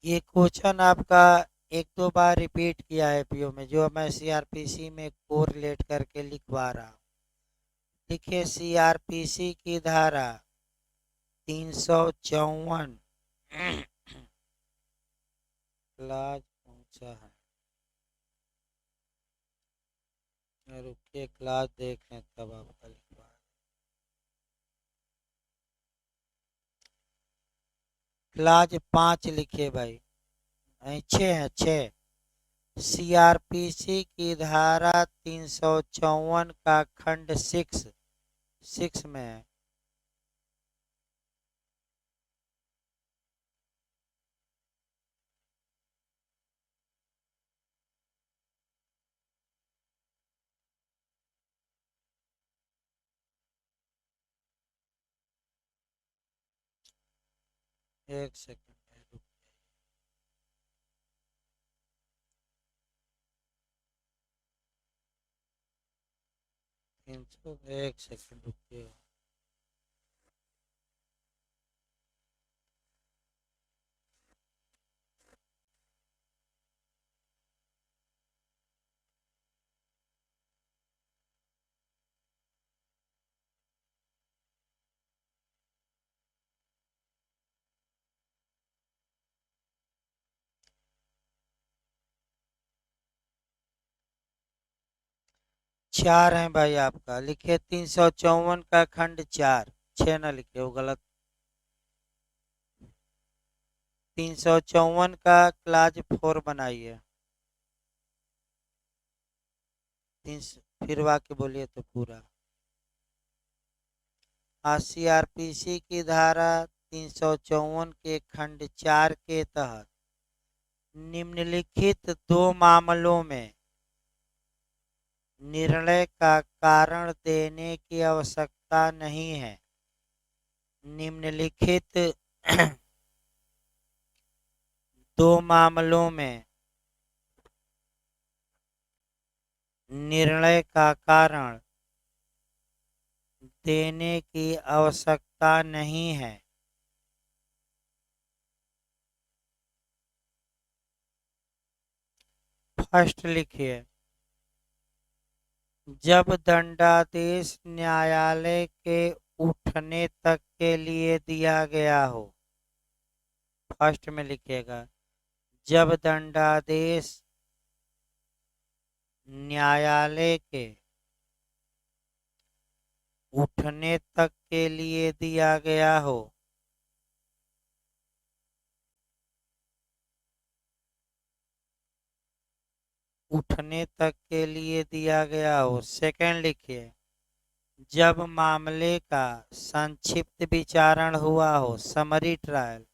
ये क्वेश्चन आपका एक दो बार रिपीट किया है पीओ में, जो मैं सीआरपीसी में कोरिलेट करके लिखवा रहा हूँ। देखिए, सीआरपीसी की धारा 354 क्लास कौन सा है, रुकिए क्लास देख लें तब आपका लिखवा। क्लास 5 लिखिए भाई, 6 है 6। सीआरपीसी की धारा 354 का खंड 6 में है। एक सेकंड, 300, एक सेकंड रुकिए। 4 है भाई आपका। लिखिए 354 का खंड 4, 6 ना लिखे, वो गलत। 354 का क्लाज 4 बनाइए। तीन, फिर वाक्य बोलिए तो पूरा। सीआरपीसी की धारा 354 के खंड 4 के तहत निम्नलिखित दो मामलों में निर्णय का कारण देने की आवश्यकता नहीं है। निम्नलिखित दो मामलों में निर्णय का कारण देने की आवश्यकता नहीं है। फर्स्ट लिखिए, जब दंडादेश न्यायालय के उठने तक के लिए दिया गया हो। फर्स्ट में लिखिएगा, जब दंडादेश न्यायालय के उठने तक के लिए दिया गया हो। उठने तक के लिए दिया गया हो। सेकंड लिखिए, जब मामले का संक्षिप्त विचारण हुआ हो, समरी ट्रायल।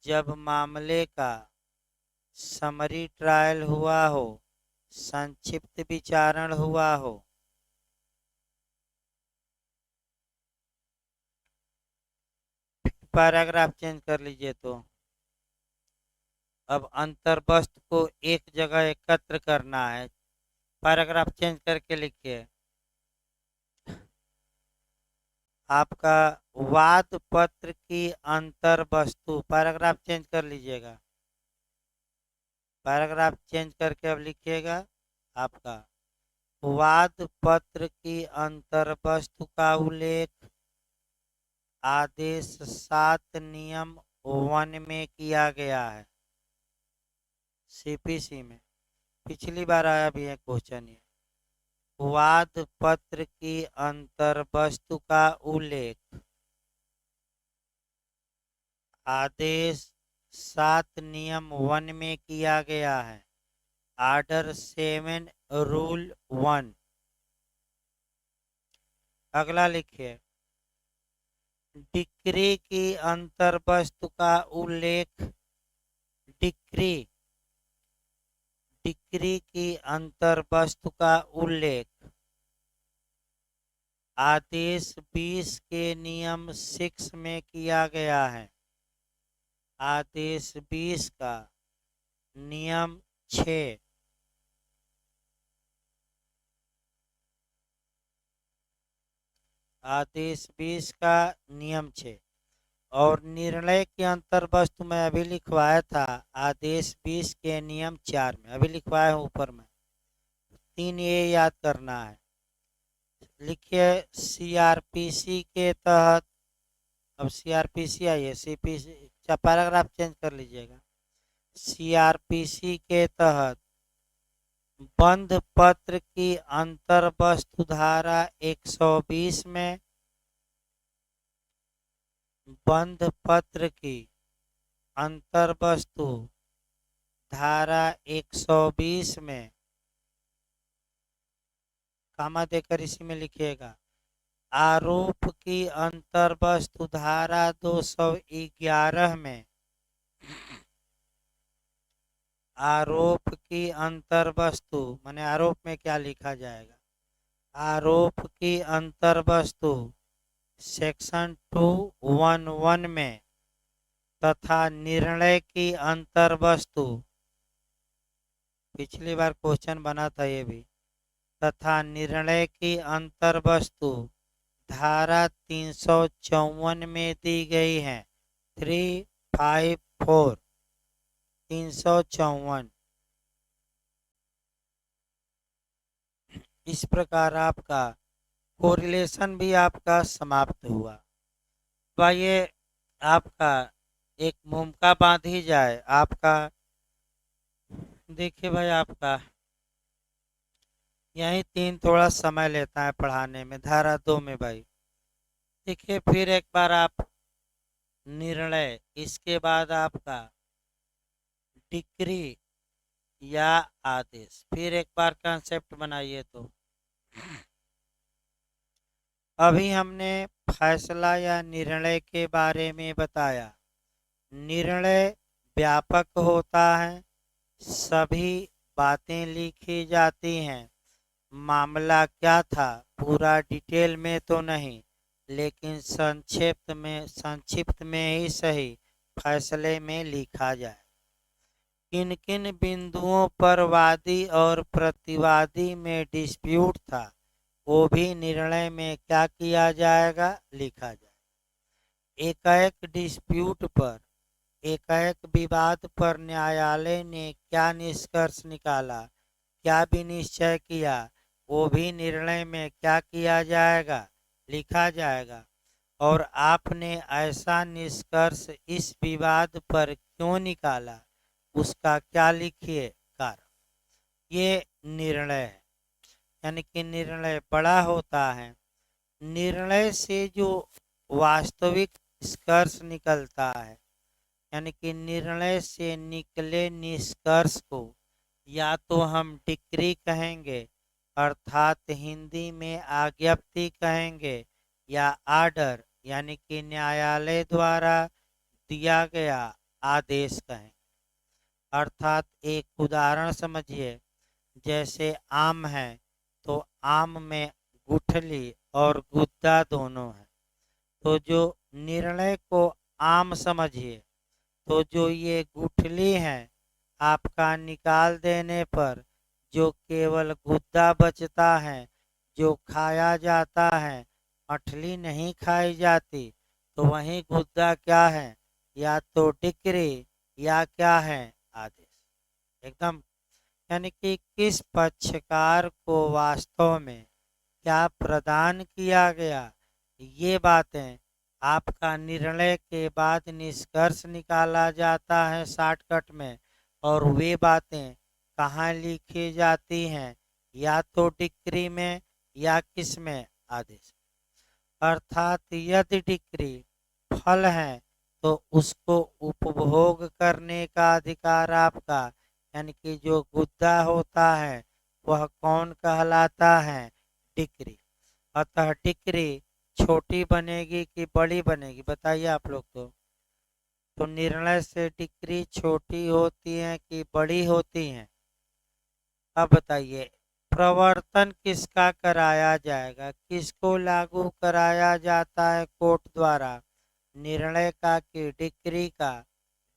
जब मामले का समरी ट्रायल हुआ हो, संक्षिप्त विचारण हुआ हो। पैराग्राफ चेंज कर लीजिए तो। अब अंतर्वस्तु को एक जगह एकत्र करना है। पैराग्राफ चेंज करके लिखिए, आपका वाद पत्र की अंतर्वस्तु। पैराग्राफ चेंज कर लीजिएगा। पैराग्राफ चेंज करके अब लिखिएगा, आपका वाद पत्र की अंतर्वस्तु का उल्लेख आदेश 7 नियम 1 में किया गया है। सीपीसी में पिछली बार आया भी है क्वेश्चन ये। वाद पत्र की अंतर्वस्तु का उल्लेख आदेश 7 नियम 1 में किया गया है। Order 7 rule 1। अगला लिखिए, डिक्री की अंतर्वस्तु का उल्लेख डिक्री की अंतर्वस्तु का उल्लेख आदेश 20 के नियम 6 में किया गया है। आदेश 20 का नियम 6। आदेश 20 का नियम 6 और निर्णय की अंतर्वस्तु में अभी लिखवाया था आदेश 20 के नियम 4 में। अभी लिखवाया हूँ ऊपर में। 3 ये याद करना है। लिखिए, सीआरपीसी के तहत। अब सीआरपीसी आइए, सीपीसी का पैराग्राफ चेंज कर लीजिएगा। सीआरपीसी के तहत बंध पत्र की अंतर्वस्तु धारा 120 में बंध पत्र की अंतर्वस्तु धारा 120 में कामा देकर इसी में लिखिएगा, आरोप की अंतर्वस्तु धारा 211 में आरोप की अंतर्वस्तु माने आरोप में क्या लिखा जाएगा। आरोप की अंतर्वस्तु सेक्शन 211 में तथा निर्णय की अंतर्वस्तु, पिछली बार क्वेश्चन बना था ये भी, तथा निर्णय की अंतर्वस्तु धारा 354 में दी गई है। 354 354। इस प्रकार आपका कोरिलेशन भी आपका समाप्त हुआ। तो ये आपका एक मुमका बांध ही जाए आपका। देखिए भाई, आपका यही 3 थोड़ा समय लेता है पढ़ाने में, धारा 2 में भाई। देखिए फिर एक बार आप निर्णय, इसके बाद आपका डिक्री या आदेश। फिर एक बार कंसेप्ट बनाइए। तो अभी हमने फैसला या निर्णय के बारे में बताया। निर्णय व्यापक होता है, सभी बातें लिखी जाती हैं। मामला क्या था पूरा डिटेल में तो नहीं, लेकिन संक्षिप्त में ही सही फैसले में लिखा जाए। किन किन बिंदुओं पर वादी और प्रतिवादी में डिस्प्यूट था, वो भी निर्णय में क्या किया जाएगा, लिखा जाए। एकाएक डिस्प्यूट पर, एकाएक विवाद पर न्यायालय ने क्या निष्कर्ष निकाला, क्या विनिश्चय किया, वो भी निर्णय में क्या किया जाएगा, लिखा जाएगा। और आपने ऐसा निष्कर्ष इस विवाद पर क्यों निकाला, उसका क्या लिखिए कारण। ये निर्णय है, यानी कि निर्णय बड़ा होता है। निर्णय से जो वास्तविक निष्कर्ष निकलता है, यानी कि निर्णय से निकले निष्कर्ष को या तो हम डिक्री कहेंगे, अर्थात हिंदी में आज्ञप्ति कहेंगे, या आर्डर, यानी कि न्यायालय द्वारा दिया गया आदेश कहेंगे। अर्थात एक उदाहरण समझिए, जैसे आम है तो आम में गुठली और गुद्दा दोनों है। तो जो निर्णय को आम समझिए, तो जो ये गुठली है, आपका निकाल देने पर जो केवल गुद्दा बचता है, जो खाया जाता है, मठली नहीं खाई जाती, तो वही गुद्दा क्या है, या तो डिक्री या क्या है, आदेश। एकदम, यानी कि किस पक्षकार को वास्तव में क्या प्रदान किया गया, ये बातें आपका निर्णय के बाद निष्कर्ष निकाला जाता है शॉर्टकट में। और वे बातें कहाँ लिखी जाती हैं, या तो डिक्री में या किस में, आदेश। अर्थात यदि डिक्री फल है तो उसको उपभोग करने का अधिकार आपका, यानी कि जो गुद्दा होता है वह कौन कहलाता है, डिक्री। अतः डिक्री छोटी बनेगी कि बड़ी बनेगी, बताइए आप लोग। तो निर्णय से डिक्री छोटी होती है कि बड़ी होती है। अब बताइए, प्रवर्तन किसका कराया जाएगा, किसको लागू कराया जाता है कोर्ट द्वारा, निर्णय का कि डिक्री का,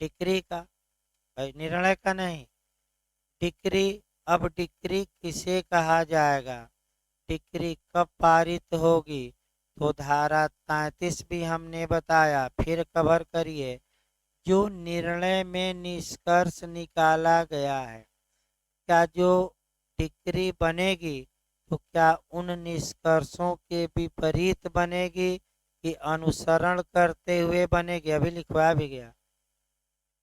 डिक्री का भाई, निर्णय का नहीं, डिक्री। अब डिक्री किसे कहा जाएगा, डिक्री कब पारित होगी, तो धारा 33 भी हमने बताया, फिर कवर करिए। जो निर्णय में निष्कर्ष निकाला गया है, क्या जो डिक्री बनेगी तो क्या उन निष्कर्षों के विपरीत बनेगी कि अनुसरण करते हुए बनेगी, अभी लिखवाया भी गया।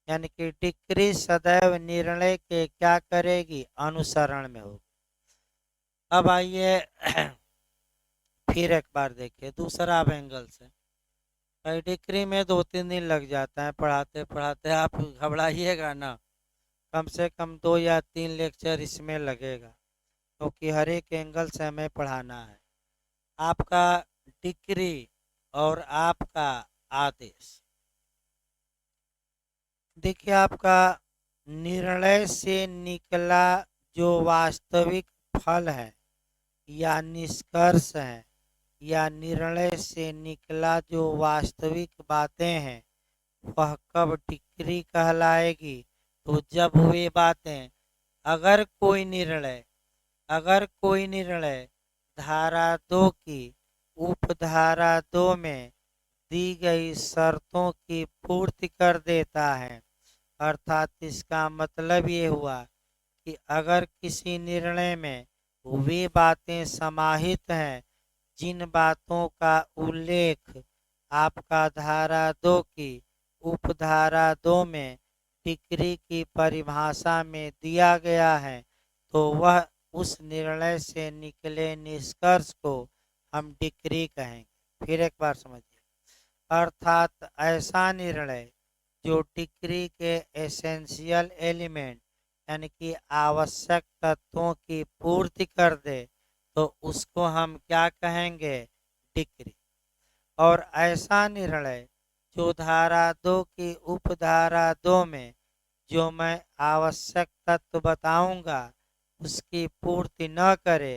यानी कि डिक्री सदैव निर्णय के क्या करेगी, अनुसरण में होगी। अब आइए फिर एक बार देखिए दूसरा एंगल से। भाई डिक्री में 2-3 दिन लग जाता है पढ़ाते पढ़ाते, आप घबराइएगा ना, कम से कम 2 या 3 लेक्चर इसमें लगेगा, क्योंकि हर एक एंगल से हमें पढ़ाना है। आपका डिक्री और आपका आदेश, देखिए आपका निर्णय से निकला जो वास्तविक फल है या निष्कर्ष है, या निर्णय से निकला जो वास्तविक बातें हैं, वह कब डिक्री कहलाएगी, तो जब वे बातें, अगर कोई निर्णय, अगर कोई निर्णय धारा 2 की उपधारा 2 में दी गई शर्तों की पूर्ति कर देता है। अर्थात इसका मतलब ये हुआ कि अगर किसी निर्णय में वे बातें समाहित हैं जिन बातों का उल्लेख आपका धारा 2 की उपधारा 2 में डिक्री की परिभाषा में दिया गया है, तो वह उस निर्णय से निकले निष्कर्ष को हम डिक्री कहेंगे। फिर एक बार समझिए, अर्थात ऐसा निर्णय जो डिक्री के एसेंशियल एलिमेंट यानी कि आवश्यक तत्वों की पूर्ति कर दे तो उसको हम क्या कहेंगे, डिक्री। और ऐसा निर्णय जो धारा 2 की उपधारा 2 में जो मैं आवश्यक तत्व बताऊंगा उसकी पूर्ति न करे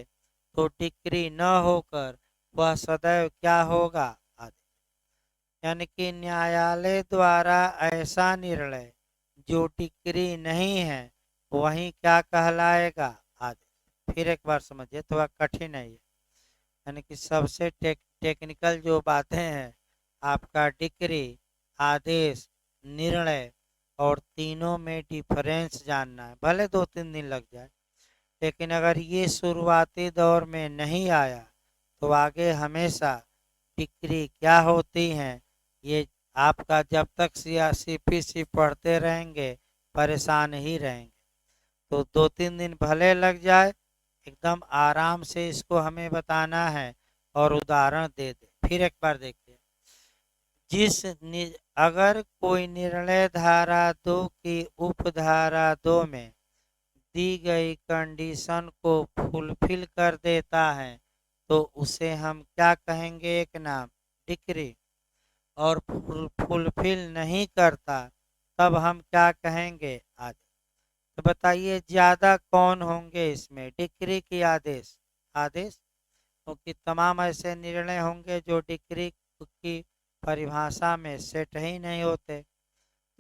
तो डिक्री न होकर वह सदैव क्या होगा, आदेश। यानी कि न्यायालय द्वारा ऐसा निर्णय जो डिक्री नहीं है वही क्या कहलाएगा, आदेश। फिर एक बार समझिए, थोड़ा कठिन है ये, यानी कि सबसे टेक्निकल जो बातें हैं, आपका डिक्री, आदेश, निर्णय और तीनों में डिफरेंस जानना है। भले 2-3 दिन लग जाए, लेकिन अगर ये शुरुआती दौर में नहीं आया तो आगे हमेशा डिक्री क्या होती हैं ये आपका जब तक CPC पढ़ते रहेंगे परेशान ही रहेंगे। तो 2-3 दिन भले लग जाए, एकदम आराम से इसको हमें बताना है और उदाहरण दे दे। फिर एक बार देखिए, अगर कोई निर्णय धारा 2 की उपधारा 2 में दी गई कंडीशन को फुलफिल कर देता है तो उसे हम क्या कहेंगे, एक नाम डिक्री। और फुलफिल नहीं करता तब हम क्या कहेंगे, आदेश। तो बताइए ज्यादा कौन होंगे इसमें, डिक्री की आदेश, आदेश। क्योंकि तमाम ऐसे निर्णय होंगे जो डिक्री की परिभाषा में सेट ही नहीं होते।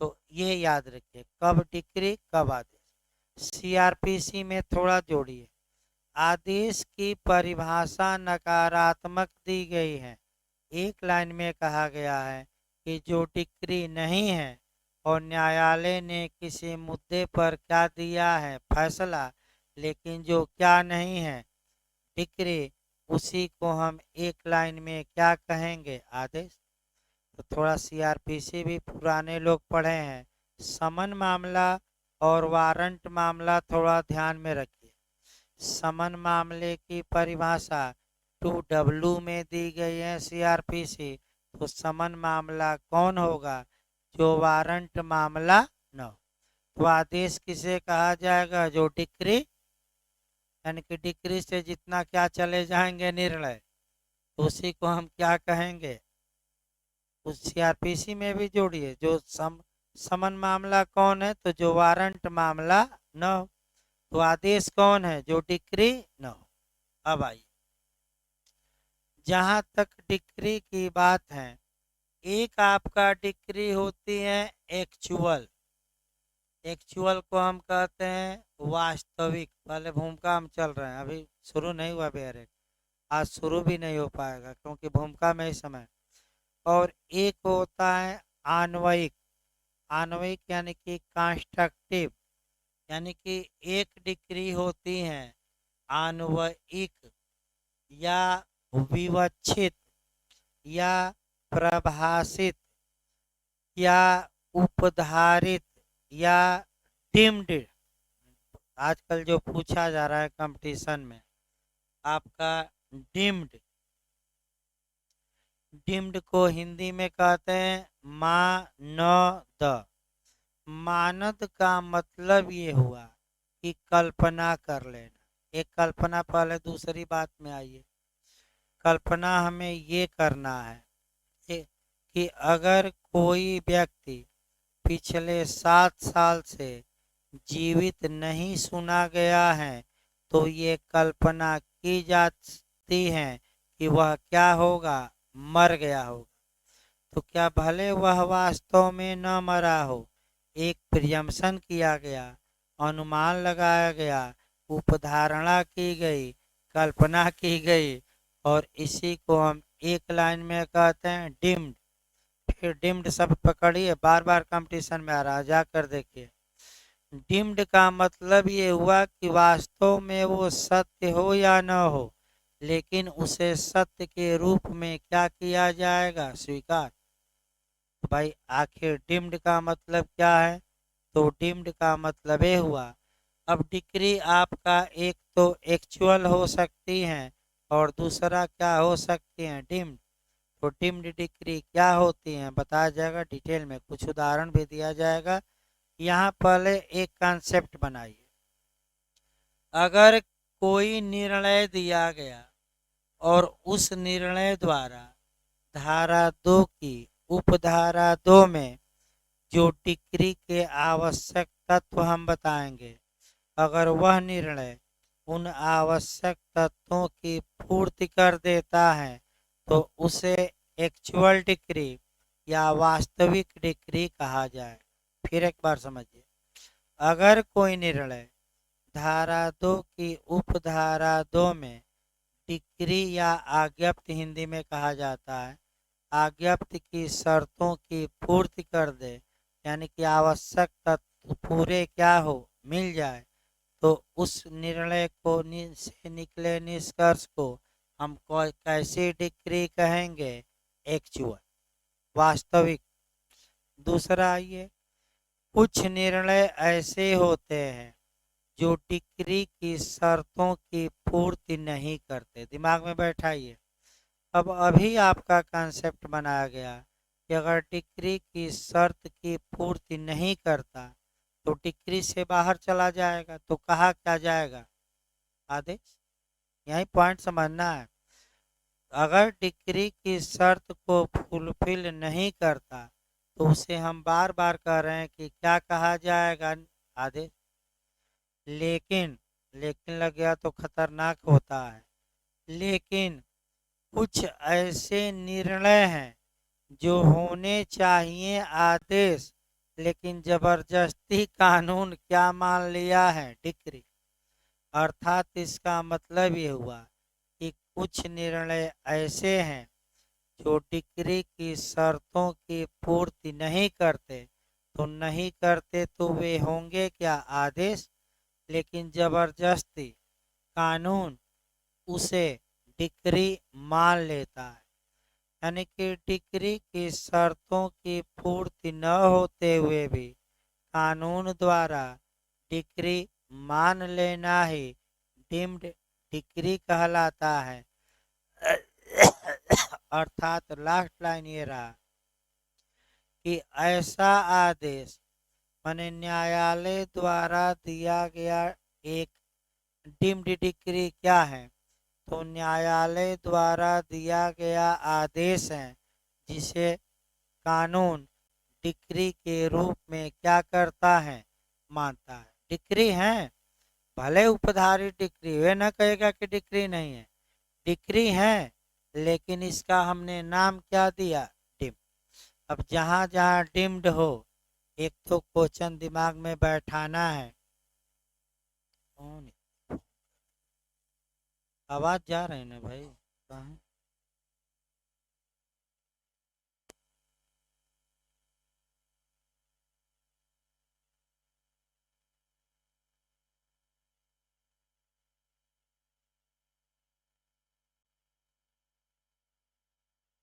तो ये याद रखिए, कब डिक्री कब आदेश। CRPC में थोड़ा जोड़िए, आदेश की परिभाषा नकारात्मक दी गई है। एक लाइन में कहा गया है कि जो डिक्री नहीं है और न्यायालय ने किसी मुद्दे पर क्या दिया है, फैसला, लेकिन जो क्या नहीं है, डिक्री, उसी को हम एक लाइन में क्या कहेंगे, आदेश। तो थोड़ा CRPC भी पुराने लोग पढ़े हैं, समन मामला और वारंट मामला थोड़ा ध्यान में रखिए। समन मामले की परिभाषा 2W में दी गई है CRPC, तो समन मामला कौन होगा, जो वारंट मामला न हो। तो आदेश किसे कहा जाएगा, जो डिक्री, यानी कि डिक्री से जितना क्या चले जाएंगे निर्णय, तो उसी को हम क्या कहेंगे। उस CRPC में भी जोड़िए, जो समन मामला कौन है, तो जो वारंट मामला न हो। तो आदेश कौन है, जो डिक्री न हो। अब आइए, जहां तक डिक्री की बात है, एक आपका डिक्री होती है एक्चुअल। एक्चुअल को हम कहते हैं वास्तविक। पहले भूमिका हम चल रहे हैं, अभी शुरू नहीं हुआ बेहरे, आज शुरू भी नहीं हो पाएगा क्योंकि भूमिका में ही समय। और एक होता है आणविक। आणविक यानी कि कंस्ट्रक्टिव, यानी कि एक डिक्री होती है आणविक या विवक्षित या प्रभाषित या उपधारित या डिम्ड। आजकल जो पूछा जा रहा है कंपटीशन में, आपका डिम्ड, डिम्ड को हिंदी में कहते हैं मानद। मानद का मतलब ये हुआ कि कल्पना कर लेना। एक कल्पना पहले दूसरी बात में आइए, कल्पना हमें ये करना है कि अगर कोई व्यक्ति पिछले 7 साल से जीवित नहीं सुना गया है तो ये कल्पना की जाती है कि वह क्या होगा, मर गया होगा। तो क्या भले वह वास्तव में न मरा हो, एक प्रियम्पशन किया गया, अनुमान लगाया गया, उपधारणा की गई, कल्पना की गई, और इसी को हम एक लाइन में कहते हैं डिम्ड। फिर डिम्ड शब्द पकड़िए, बार बार कंपटीशन में आ रहा है, जाकर देखिए। डिम्ड का मतलब ये हुआ कि वास्तव में वो सत्य हो या न हो, लेकिन उसे सत्य के रूप में क्या किया जाएगा, स्वीकार। तो भाई आखिर डिम्ड का मतलब क्या है, तो डिम्ड का मतलब ये हुआ, अब डिक्री आपका एक तो एक्चुअल हो सकती है और दूसरा क्या हो सकती है, डिम्ड। तो डिम्ड डिक्री क्या होती है बताया जाएगा डिटेल में, कुछ उदाहरण भी दिया जाएगा। यहाँ पहले एक कॉन्सेप्ट बनाइए। अगर कोई निर्णय दिया गया और उस निर्णय द्वारा धारा 2 की उपधारा 2 में जो डिक्री के आवश्यक तत्व हम बताएंगे, अगर वह निर्णय उन आवश्यक तत्वों की पूर्ति कर देता है तो उसे एक्चुअल डिक्री या वास्तविक डिक्री कहा जाए। फिर एक बार समझिए, अगर कोई निर्णय धारा 2 की उपधारा 2 में डिक्री या आज्ञप्ति हिंदी में कहा जाता है, आज्ञप्ति की शर्तों की पूर्ति कर दे, यानी कि आवश्यक तत्व पूरे क्या हो, मिल जाए, तो उस निर्णय को से निकले निष्कर्ष को हम कैसी डिक्री कहेंगे, एक्चुअल, वास्तविक। दूसरा ये, कुछ निर्णय ऐसे होते हैं जो डिक्री की शर्तों की पूर्ति नहीं करते। दिमाग में बैठाइए। अब अभी आपका कॉन्सेप्ट बनाया गया कि अगर डिक्री की शर्त की पूर्ति नहीं करता तो डिक्री से बाहर चला जाएगा, तो कहा क्या जाएगा, आदेश। यही पॉइंट समझना है। अगर डिक्री की शर्त को फुलफिल नहीं करता तो उसे हम बार बार कह रहे हैं कि क्या कहा जाएगा, आदेश। लेकिन लेकिन लग गया तो खतरनाक होता है। लेकिन कुछ ऐसे निर्णय हैं जो होने चाहिए आदेश, लेकिन जबरदस्ती कानून क्या मान लिया है, डिक्री। अर्थात इसका मतलब ये हुआ कि कुछ निर्णय ऐसे हैं जो डिक्री की शर्तों की पूर्ति नहीं करते, तो नहीं करते तो वे होंगे क्या, आदेश। लेकिन जबरदस्ती कानून उसे डिक्री मान लेता है, यानी कि डिक्री की शर्तों की पूर्ति न होते हुए भी कानून द्वारा डिक्री मान लेना ही डीम्ड डिक्री कहलाता है। अर्थात लास्ट लाइन ये रहा कि ऐसा आदेश माने न्यायालय द्वारा दिया गया एक डीम्ड डिक्री क्या है, तो न्यायालय द्वारा दिया गया आदेश है जिसे कानून डिक्री के रूप में क्या करता है, मानता है। डिक्री है, भले उपधारित डिक्री, वे न कहेगा कि डिक्री नहीं है, डिक्री है, लेकिन इसका हमने नाम क्या दिया, डिम। अब जहाँ जहाँ डिम्ड हो एक तो क्वेश्चन दिमाग में बैठाना है। आवाज जा रही ना भाई, कहाँ?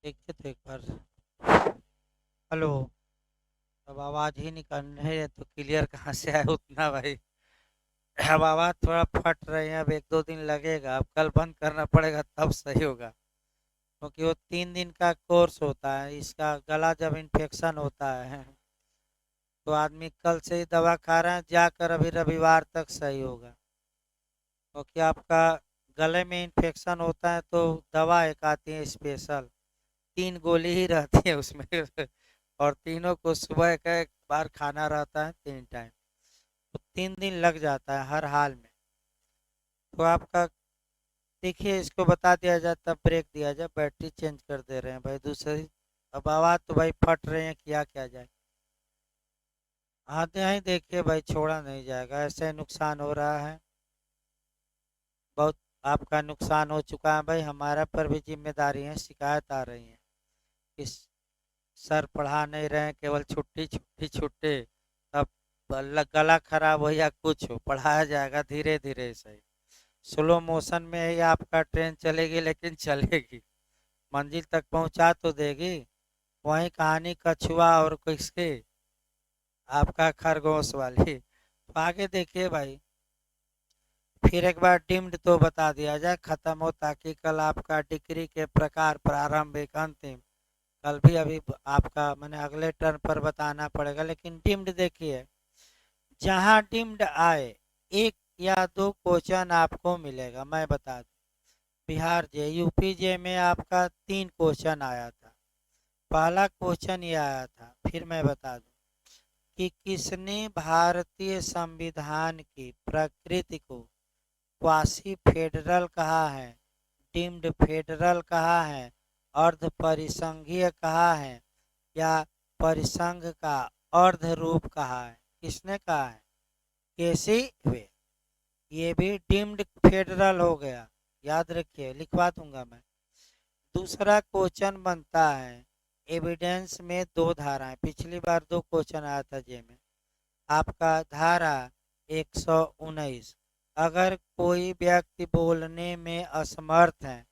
देखिए तो एक बार। हेलो। अब आवाज ही निकल रही है तो क्लियर कहाँ से आए उतना भाई। अब आवाज थोड़ा फट रही है, अब एक दो दिन लगेगा, अब कल बंद करना पड़ेगा तब सही होगा, क्योंकि वो 3 दिन का कोर्स होता है। इसका गला जब इन्फेक्शन होता है तो आदमी कल से ही दवा खा रहे हैं, जाकर अभी रविवार तक सही होगा, क्योंकि आपका गले में इन्फेक्शन होता है तो दवा एक आती है स्पेशल, 3 गोली ही रहती है उसमें। और तीनों को सुबह का एक बार खाना रहता है 3 टाइम, तो 3 दिन लग जाता है हर हाल में। तो आपका देखिए, इसको बता दिया जाए तब ब्रेक दिया जाए, बैटरी चेंज कर दे रहे हैं भाई दूसरी। अब आवाज़ तो भाई फट रहे हैं, किया क्या जाए। आते ही देखिए भाई, छोड़ा नहीं जाएगा, ऐसे नुकसान हो रहा है, बहुत आपका नुकसान हो चुका है भाई, हमारा पर भी जिम्मेदारी है, शिकायत आ रही है कि सर पढ़ा नहीं रहे हैं, केवल छुट्टी छुट्टी छुट्टी। तब गला खराब हो या कुछ हो, पढ़ाया जाएगा धीरे धीरे सही। स्लो मोशन में ही आपका ट्रेन चलेगी, लेकिन चलेगी, मंजिल तक पहुंचा तो देगी। वही कहानी कछुआ और किसकी, आपका खरगोश वाली। तो आगे देखिए भाई, फिर एक बार डिम्ड तो बता दिया जाए, खत्म हो, ताकि कल आपका डिग्री के प्रकार प्रारंभिक अंतिम कल भी अभी आपका मैंने अगले टर्न पर बताना पड़ेगा। लेकिन डिम्ड देखिए, जहां डिम्ड आए एक या दो क्वेश्चन आपको मिलेगा। मैं बता दूं, बिहार जे यूपी जे में आपका 3 क्वेश्चन आया था। पहला क्वेश्चन ये आया था, फिर मैं बता दूं कि किसने भारतीय संविधान की प्रकृति को क्वासी फेडरल कहा है, डीम्ड फेडरल कहा है, अर्ध परिसंघीय कहा है, या परिसंघ का अर्ध रूप कहा है? किसने कहा है? केसी वे। ये भी डीम्ड फेडरल हो गया, याद रखिए, लिखवा दूंगा मैं। दूसरा क्वेश्चन बनता है, एविडेंस में 2 धाराएं, पिछली बार 2 क्वेश्चन आया था जे में, आपका धारा 119, अगर कोई व्यक्ति बोलने में असमर्थ है,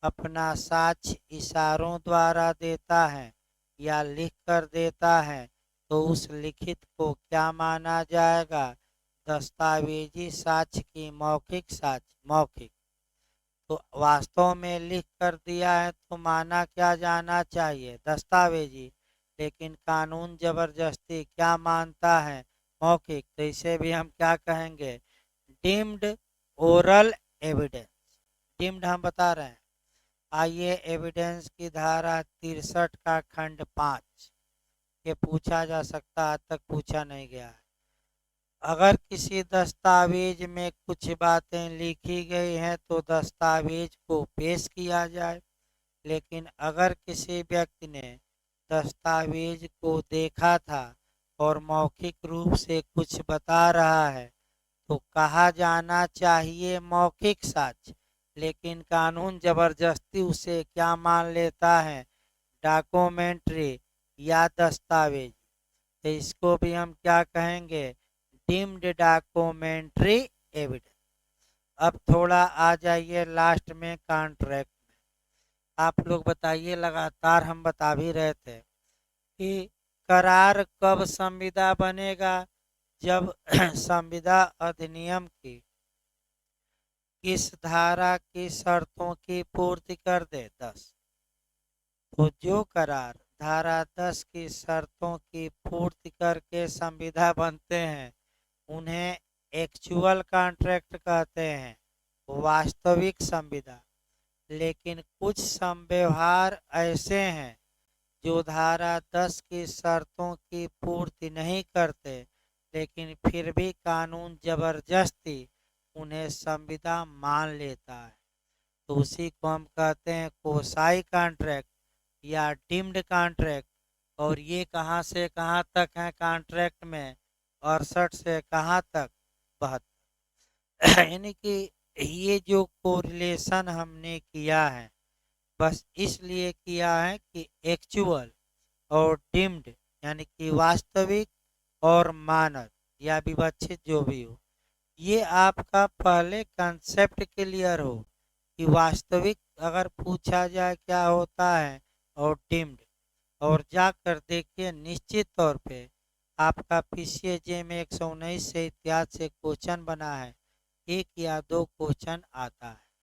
अपना साक्ष्य इशारों द्वारा देता है या लिख कर देता है, तो उस लिखित को क्या माना जाएगा? दस्तावेजी साक्ष्य की मौखिक साक्ष्य? मौखिक। तो वास्तव में लिख कर दिया है तो माना क्या जाना चाहिए? दस्तावेजी। लेकिन कानून जबरदस्ती क्या मानता है? मौखिक। तो इसे भी हम क्या कहेंगे? Deemed oral evidence. डीम्ड हम बता रहे हैं। आइए एविडेंस की धारा 63 का खंड 5, ये पूछा जा सकता, आज तक पूछा नहीं गया है। अगर किसी दस्तावेज में कुछ बातें लिखी गई हैं तो दस्तावेज को पेश किया जाए। लेकिन अगर किसी व्यक्ति ने दस्तावेज को देखा था और मौखिक रूप से कुछ बता रहा है तो कहा जाना चाहिए मौखिक साक्ष्य। लेकिन कानून जबरदस्ती उसे क्या मान लेता है? डॉक्यूमेंट्री या दस्तावेज। तो इसको भी हम क्या कहेंगे? Deemed documentary evidence. अब थोड़ा आ जाइए लास्ट में कॉन्ट्रैक्ट में। आप लोग बताइए, लगातार हम बता भी रहे थे कि करार कब संविदा बनेगा? जब संविदा अधिनियम की किस धारा की शर्तों की पूर्ति कर दे? 10। तो जो करार धारा 10 की शर्तों की पूर्ति करके संविदा बनते हैं उन्हें एक्चुअल कॉन्ट्रैक्ट कहते हैं, वास्तविक संविदा। लेकिन कुछ संव्यवहार ऐसे हैं जो धारा 10 की शर्तों की पूर्ति नहीं करते, लेकिन फिर भी कानून जबरदस्ती उन्हें संविदा मान लेता है। तो उसी को हम कहते हैं कोसाई कॉन्ट्रैक्ट या डीम्ड कॉन्ट्रैक्ट। और ये कहाँ से कहाँ तक है कॉन्ट्रैक्ट में? 68 से कहाँ तक? 72। यानी कि ये जो कोरिलेशन हमने किया है बस इसलिए किया है कि एक्चुअल और डीम्ड यानी कि वास्तविक और मानक या विवक्षित जो भी हो, ये आपका पहले कंसेप्ट क्लियर हो कि वास्तविक अगर पूछा जाए क्या होता है और डीम्ड, और जाकर देखिए निश्चित तौर पे आपका पीसीएजे में 119 से इतिहास से क्वेश्चन बना है, 1 या 2 क्वेश्चन आता है।